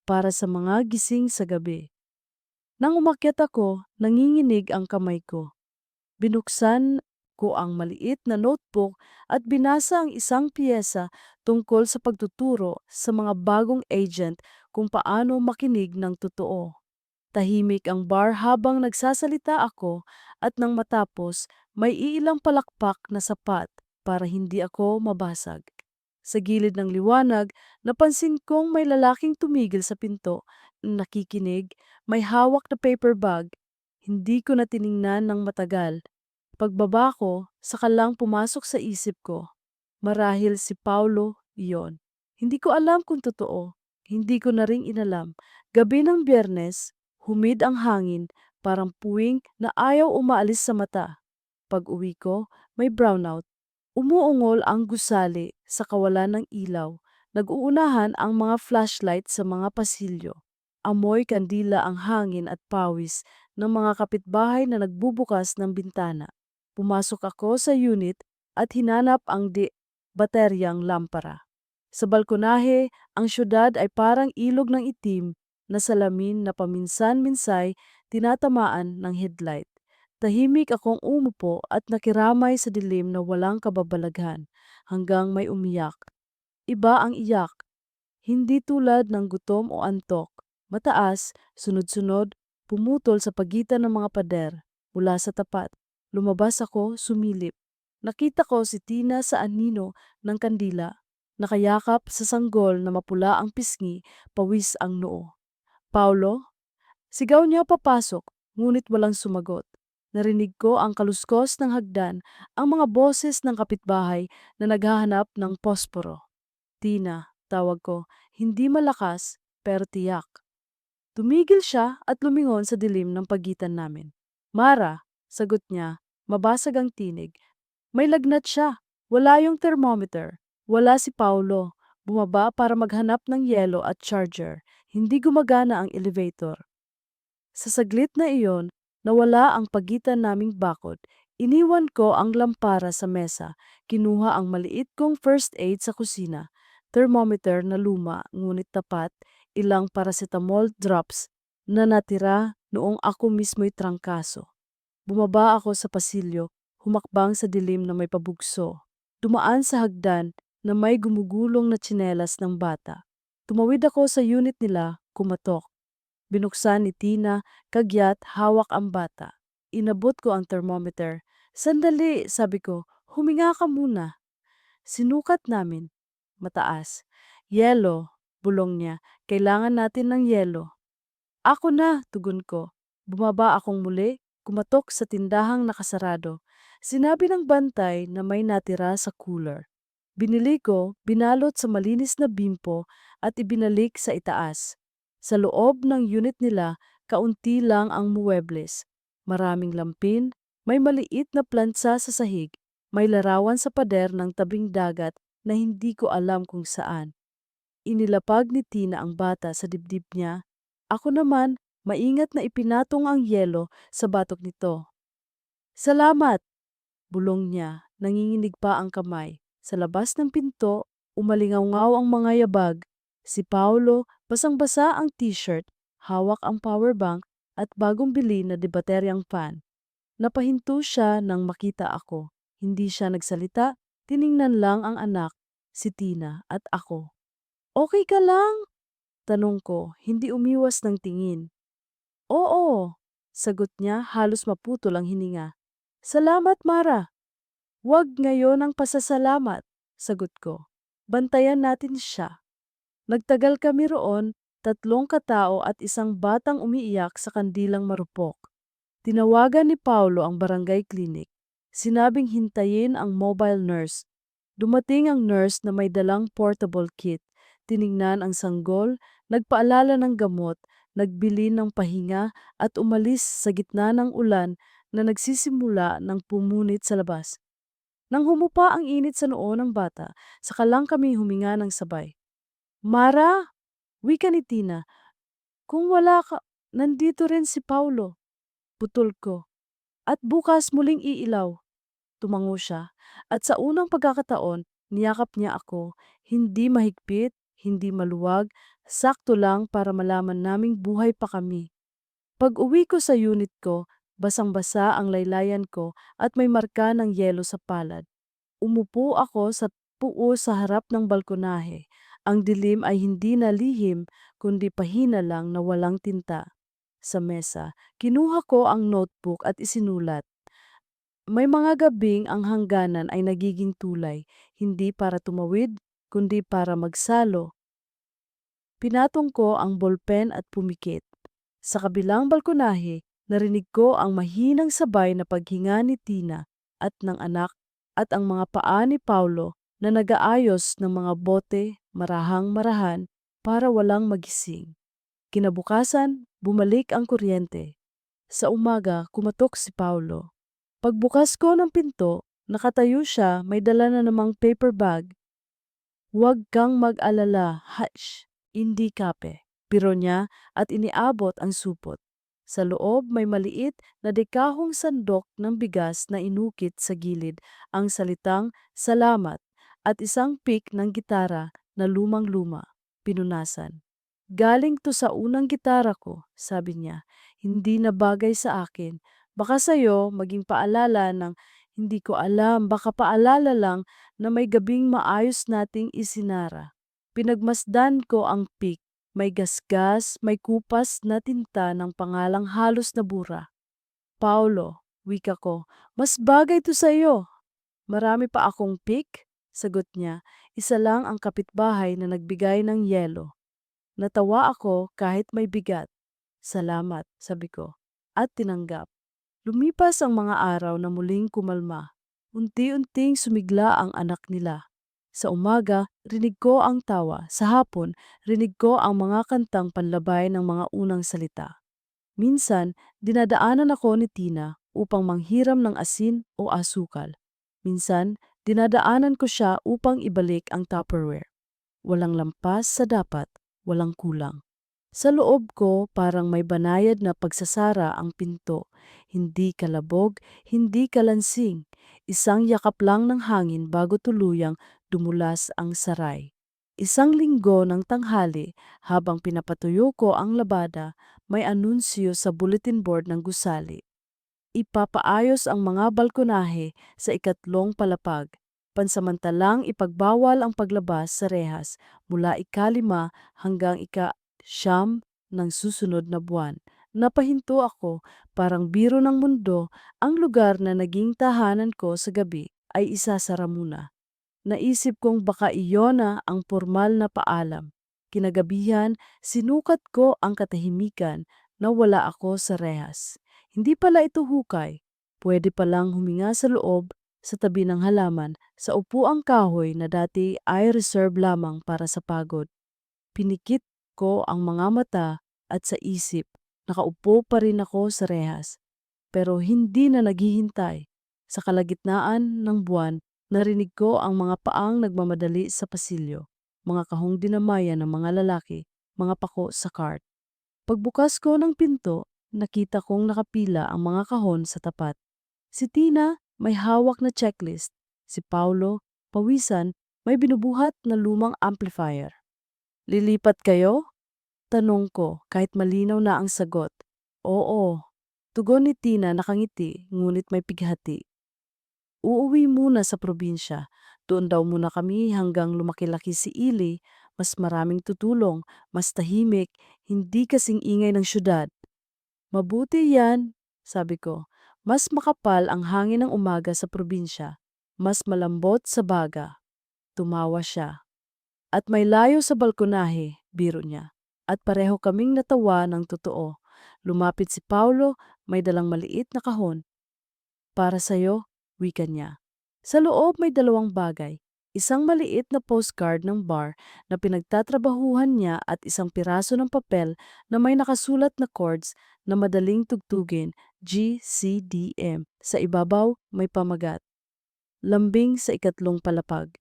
para sa mga gising sa gabi. Nang umakyat ako, nanginginig ang kamay ko. Binuksan ko ang maliit na notebook at binasa ang isang piyesa tungkol sa pagtuturo sa mga bagong agent kung paano makinig ng totoo. Tahimik ang bar habang nagsasalita ako at nang matapos, may iilang palakpak na sapat para hindi ako mabasag. Sa gilid ng liwanag, napansin kong may lalaking tumigil sa pinto, nakikinig, may hawak na paper bag. Hindi ko na tiningnan ng matagal. Pagbaba ko, saka lang pumasok sa isip ko. Marahil si Paulo, iyon. Hindi ko alam kung totoo. Hindi ko na ring inalam. Gabi ng Biyernes, humid ang hangin, parang puwing na ayaw umaalis sa mata. Pag-uwi ko, may brownout. Umuungol ang gusali sa kawalan ng ilaw. Nag-uunahan ang mga flashlight sa mga pasilyo. Amoy kandila ang hangin at pawis ng mga kapitbahay na nagbubukas ng bintana. Pumasok ako sa unit at hinanap ang bateryang lampara. Sa balkonahe, ang syudad ay parang ilog ng itim na salamin na paminsan-minsay tinatamaan ng headlight. Tahimik akong umupo at nakiramay sa dilim na walang kababalaghan hanggang may umiyak. Iba ang iyak, hindi tulad ng gutom o antok. Mataas, sunod-sunod, pumutol sa pagitan ng mga pader. Mula sa tapat, lumabas ako, sumilip. Nakita ko si Tina sa anino ng kandila. Nakayakap sa sanggol na mapula ang pisngi, pawis ang noo. Paulo? Sigaw niya papasok, ngunit walang sumagot. Narinig ko ang kaluskos ng hagdan, ang mga boses ng kapitbahay na naghahanap ng posporo. Tina, tawag ko, hindi malakas pero tiyak. Tumigil siya at lumingon sa dilim ng pagitan namin. Mara, sagot niya, mabasag ang tinig. May lagnat siya. Wala yung thermometer. Wala si Paulo. Bumaba para maghanap ng yelo at charger. Hindi gumagana ang elevator. Sa saglit na iyon, nawala ang pagitan naming bakod. Iniwan ko ang lampara sa mesa. Kinuha ang maliit kong first aid sa kusina. Thermometer na luma ngunit tapat, ilang paracetamol drops na natira noong ako mismo'y trangkaso. Bumaba ako sa pasilyo, humakbang sa dilim na may pabugso. Dumaan sa hagdan na may gumugulong na tsinelas ng bata. Tumawid ako sa unit nila, kumatok. Binuksan ni Tina, kagyat, hawak ang bata. Inabot ko ang thermometer. Sandali, sabi ko, huminga ka muna. Sinukat namin. Mataas. Yelo, bulong niya. Kailangan natin ng yelo. Ako na, tugon ko. Bumaba akong muli, kumatok sa tindahang nakasarado. Sinabi ng bantay na may natira sa cooler. Binili ko, binalot sa malinis na bimpo at ibinalik sa itaas. Sa loob ng unit nila, kaunti lang ang muwebles. Maraming lampin, may maliit na plantsa sa sahig, may larawan sa pader ng tabing dagat na hindi ko alam kung saan. Inilapag ni Tina ang bata sa dibdib niya. Ako naman, maingat na ipinatong ang yelo sa batok nito. Salamat! Bulong niya, nanginginig pa ang kamay. Sa labas ng pinto, umalingaw-ngaw ang mga yabag. Si Paulo, basang-basa ang t-shirt, hawak ang power bank at bagong bili na debateryang fan. Napahinto siya nang makita ako. Hindi siya nagsalita, tiningnan lang ang anak, si Tina at ako. Okay ka lang? Tanong ko, hindi umiwas ng tingin. Oo, sagot niya halos maputol ang hininga. Salamat, Mara. Huwag ngayon ang pasasalamat, sagot ko. Bantayan natin siya. Nagtagal kami roon, 3 katao at isang batang umiiyak sa kandilang marupok. Tinawagan ni Paulo ang barangay clinic. Sinabing hintayin ang mobile nurse. Dumating ang nurse na may dalang portable kit. Tiningnan ang sanggol, nagpaalala ng gamot, nagbili ng pahinga at umalis sa gitna ng ulan na nagsisimula ng pumunit sa labas. Nang humupa ang init sa noo ng bata, saka lang kami huminga ng sabay. Mara, wika ni Tina, kung wala ka, nandito rin si Paulo. Putol ko. At bukas muling iilaw. Tumango siya, at sa unang pagkakataon, niyakap niya ako, hindi mahigpit, hindi maluwag, sakto lang para malaman naming buhay pa kami. Pag-uwi ko sa unit ko, basang-basa ang laylayan ko at may marka ng yelo sa palad. Umupo ako sa puo sa harap ng balkonahe. Ang dilim ay hindi na lihim, kundi pahina lang na walang tinta. Sa mesa, kinuha ko ang notebook at isinulat. May mga gabing ang hangganan ay nagiging tulay, hindi para tumawid, kundi para magsalo. Pinatong ko ang bolpen at pumikit. Sa kabilang balkonahe, narinig ko ang mahinang sabay na paghinga ni Tina at ng anak at ang mga paa ni Paulo na nagaayos ng mga bote marahang-marahan para walang magising. Kinabukasan, bumalik ang kuryente. Sa umaga, kumatok si Paulo. Pagbukas ko ng pinto, nakatayo siya, may dala na namang paper bag. Huwag kang mag-alala, hush, hindi kape. Biro niya at iniabot ang supot. Sa loob may maliit na dekahong sandok ng bigas na inukit sa gilid ang salitang salamat at isang pick ng gitara na lumang-luma, pinunasan. Galing to sa unang gitara ko, sabi niya. Hindi na bagay sa akin. Baka sa'yo maging paalala ng hindi ko alam, baka paalala lang na may gabing maayos nating isinara. Pinagmasdan ko ang pick, may gasgas, may kupas na tinta ng pangalang halos nabura. Paulo, wika ko, mas bagay to sa iyo. Marami pa akong pick, sagot niya. Isa lang ang kapitbahay na nagbigay ng yelo. Natawa ako kahit may bigat. Salamat, sabi ko, at tinanggap. Lumipas ang mga araw na muling kumalma. Unti-unting sumigla ang anak nila. Sa umaga, rinig ko ang tawa. Sa hapon, rinig ko ang mga kantang panlabay ng mga unang salita. Minsan, dinadaanan ako ni Tina upang manghiram ng asin o asukal. Minsan, dinadaanan ko siya upang ibalik ang Tupperware. Walang lampas sa dapat, walang kulang. Sa loob ko parang may banayad na pagsasara ang pinto. Hindi kalabog, hindi kalansing. Isang yakap lang ng hangin bago tuluyang dumulas ang saray. Isang linggo ng tanghali, habang pinapatuyo ko ang labada, may anunsyo sa bulletin board ng gusali. Ipapaayos ang mga balkonahe sa ikatlong palapag. Pansamantalang ipagbawal ang paglabas sa rehas mula ika-5 hanggang ika-9 ng susunod na buwan. Napahinto ako, parang biro ng mundo, ang lugar na naging tahanan ko sa gabi ay isasara muna. Naisip kong baka iyon na ang formal na paalam. Kinagabihan, sinukat ko ang katahimikan na wala ako sa rehas. Hindi pala ito hukay. Pwede palang huminga sa loob, sa tabi ng halaman, sa upuang kahoy na dati ay reserve lamang para sa pagod. Pinikit ko ang mga mata at sa isip, nakaupo pa rin ako sa rehas. Pero hindi na naghihintay. Sa kalagitnaan ng buwan, narinig ko ang mga paang nagmamadali sa pasilyo, mga kahong dinamayan ng mga lalaki, mga pako sa cart. Pagbukas ko ng pinto, nakita kong nakapila ang mga kahon sa tapat. Si Tina may hawak na checklist. Si Paulo, pawisan, may binubuhat na lumang amplifier. Lilipat kayo? Tanong ko kahit malinaw na ang sagot. Oo. Tugon ni Tina nakangiti ngunit may pighati. Uuwi muna sa probinsya. Doon daw muna kami hanggang lumaki-laki si Ili, mas maraming tutulong, mas tahimik, hindi kasing ingay ng syudad. Mabuti yan, sabi ko. Mas makapal ang hangin ng umaga sa probinsya. Mas malambot sa baga. Tumawa siya. At may layo sa balkonahe, biro niya. At pareho kaming natawa ng totoo. Lumapit si Paulo, may dalang maliit na kahon. Para sa'yo, wika niya. Sa loob may dalawang bagay. Isang maliit na postcard ng bar na pinagtatrabahuhan niya at isang piraso ng papel na may nakasulat na chords na madaling tugtugin, G, C, D, M. Sa ibabaw may pamagat. Lambing sa ikatlong palapag.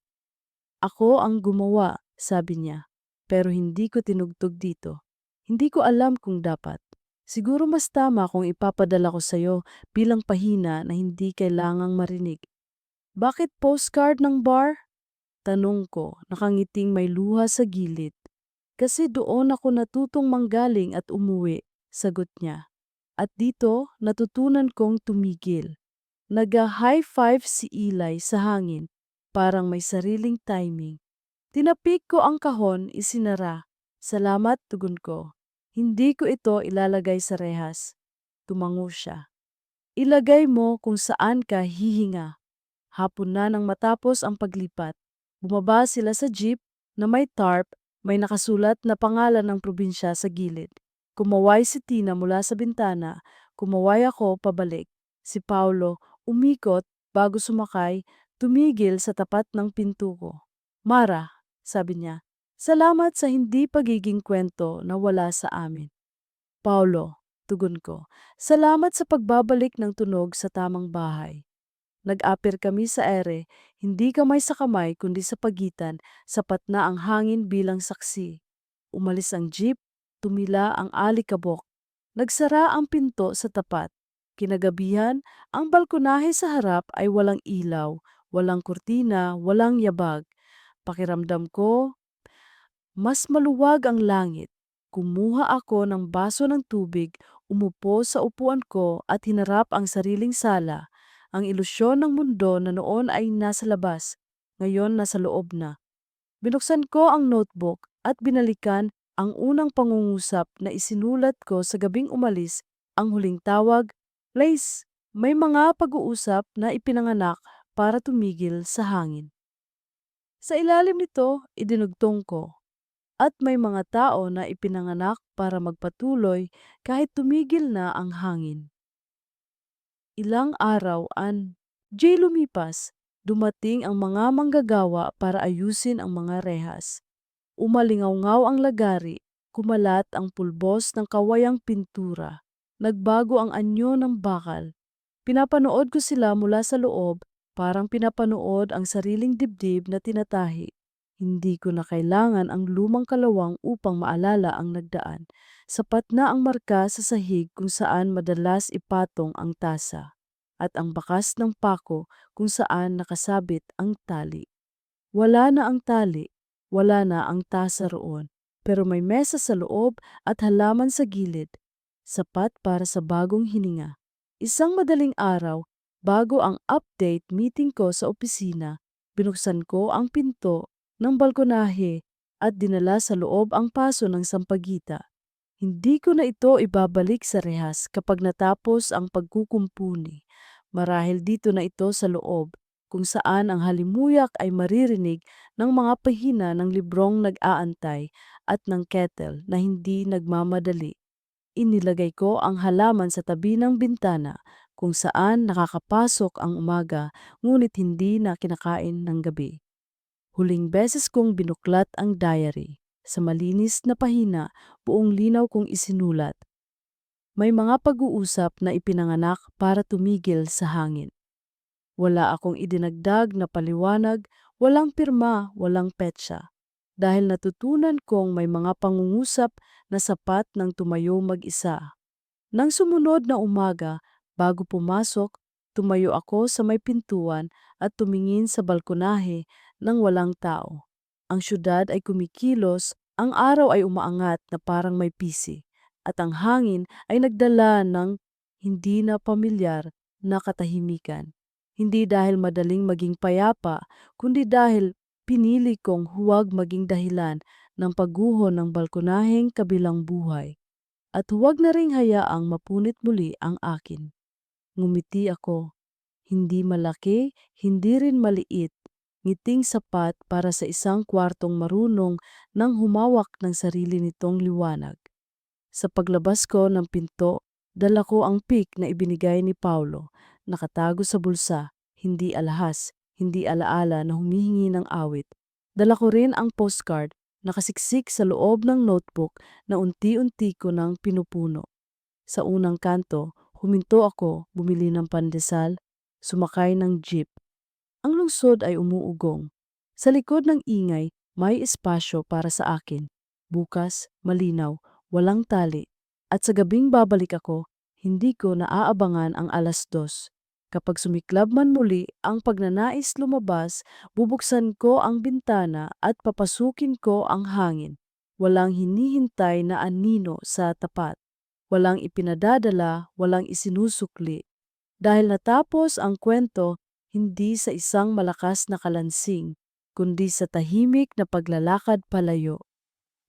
Ako ang gumawa, sabi niya. Pero hindi ko tinugtog dito. Hindi ko alam kung dapat. Siguro mas tama kung ipapadala ko sa'yo bilang pahina na hindi kailangang marinig. Bakit postcard ng bar? Tanong ko, nakangiting may luha sa gilid. Kasi doon ako natutong manggaling at umuwi, sagot niya. At dito, natutunan kong tumigil. Naga-high five si Eli sa hangin, parang may sariling timing. Tinapik ko ang kahon, isinara. Salamat, tugon ko. Hindi ko ito ilalagay sa rehas. Tumango siya. Ilagay mo kung saan ka hihinga. Hapon na nang matapos ang paglipat. Bumaba sila sa jeep na may tarp, may nakasulat na pangalan ng probinsya sa gilid. Kumaway si Tina mula sa bintana, kumaway ako pabalik. Si Paulo umikot bago sumakay, tumigil sa tapat ng pinto ko. Mara, sabi niya, salamat sa hindi pagiging kwento na wala sa amin. Paulo, Tugon ko. Salamat sa pagbabalik ng tunog sa tamang bahay. Nag-apir kami sa ere, hindi kamay sa kamay kundi sa pagitan, sapat na ang hangin bilang saksi. Umalis ang jeep, tumila ang alikabok. Nagsara ang pinto sa tapat. Kinagabihan, ang balkonahe sa harap ay walang ilaw, walang kurtina, walang yabag. Pakiramdam ko, mas maluwag ang langit. Kumuha ako ng baso ng tubig, umupo sa upuan ko at hinarap ang sariling sala. Ang ilusyon ng mundo na noon ay nasa labas, ngayon nasa loob na. Binuksan ko ang notebook at binalikan ang unang pangungusap na isinulat ko sa gabing umalis, ang huling tawag, Lace, may mga pag-uusap na ipinanganak para tumigil sa hangin. Sa ilalim nito, idinugtong ko. At may mga tao na ipinanganak para magpatuloy kahit tumigil na ang hangin. Ilang araw lumipas, dumating ang mga manggagawa para ayusin ang mga rehas. Umalingaw-ngaw ang lagari, kumalat ang pulbos ng kawayang pintura. Nagbago ang anyo ng bakal. Pinapanood ko sila mula sa loob, parang pinapanood ang sariling dibdib na tinatahi. Hindi ko na kailangan ang lumang kalawang upang maalala ang nagdaan. Sapat na ang marka sa sahig kung saan madalas ipatong ang tasa at ang bakas ng pako kung saan nakasabit ang tali. Wala na ang tali, wala na ang tasa roon, pero may mesa sa loob at halaman sa gilid, sapat para sa bagong hininga. Isang madaling araw, bago ang update meeting ko sa opisina, binuksan ko ang pinto ng balkonahe at dinala sa loob ang paso ng sampagita. Hindi ko na ito ibabalik sa rehas kapag natapos ang pagkukumpuni. Marahil dito na ito sa loob, kung saan ang halimuyak ay maririnig ng mga pahina ng librong nag-aantay at ng kettle na hindi nagmamadali. Inilagay ko ang halaman sa tabi ng bintana kung saan nakakapasok ang umaga ngunit hindi na kinakain ng gabi. Huling beses kong binuklat ang diary. Sa malinis na pahina, buong linaw kong isinulat. May mga pag-uusap na ipinanganak para tumigil sa hangin. Wala akong idinagdag na paliwanag, walang pirma, walang petsa. Dahil natutunan kong may mga pangungusap na sapat ng tumayo mag-isa. Nang sumunod na umaga, bago pumasok, tumayo ako sa may pintuan at tumingin sa balkonahe nang walang tao. Ang syudad ay kumikilos, ang araw ay umaangat na parang may pisi, at ang hangin ay nagdala ng hindi na pamilyar na katahimikan. Hindi dahil madaling maging payapa, kundi dahil pinili kong huwag maging dahilan ng pagguho ng balkonaheng kabilang buhay. At huwag na ring hayaang mapunit muli ang akin. Ngumiti ako. Hindi malaki, hindi rin maliit. Ngiting sapat para sa isang kwartong marunong nang humawak ng sarili nitong liwanag. Sa paglabas ko ng pinto, dala ko ang pick na ibinigay ni Paulo, nakatago sa bulsa, hindi alahas, hindi alaala na humihingi ng awit. Dala ko rin ang postcard, nakasiksik sa loob ng notebook na unti-unti ko nang pinupuno. Sa unang kanto, huminto ako, bumili ng pandesal, sumakay ng jeep. Ang lungsod ay umuugong. Sa likod ng ingay, may espasyo para sa akin. Bukas, malinaw, walang tali. At sa gabing babalik ako, hindi ko naaabangan ang 2:00. Kapag sumiklab man muli ang pagnanais lumabas, bubuksan ko ang bintana at papasukin ko ang hangin. Walang hinihintay na anino sa tapat. Walang ipinadadala, walang isinusukli. Dahil natapos ang kwento, hindi sa isang malakas na kalansing, kundi sa tahimik na paglalakad palayo.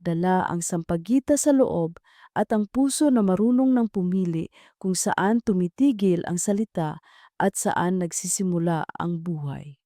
Dala ang sampagita sa loob at ang puso na marunong ng pumili kung saan tumitigil ang salita at saan nagsisimula ang buhay.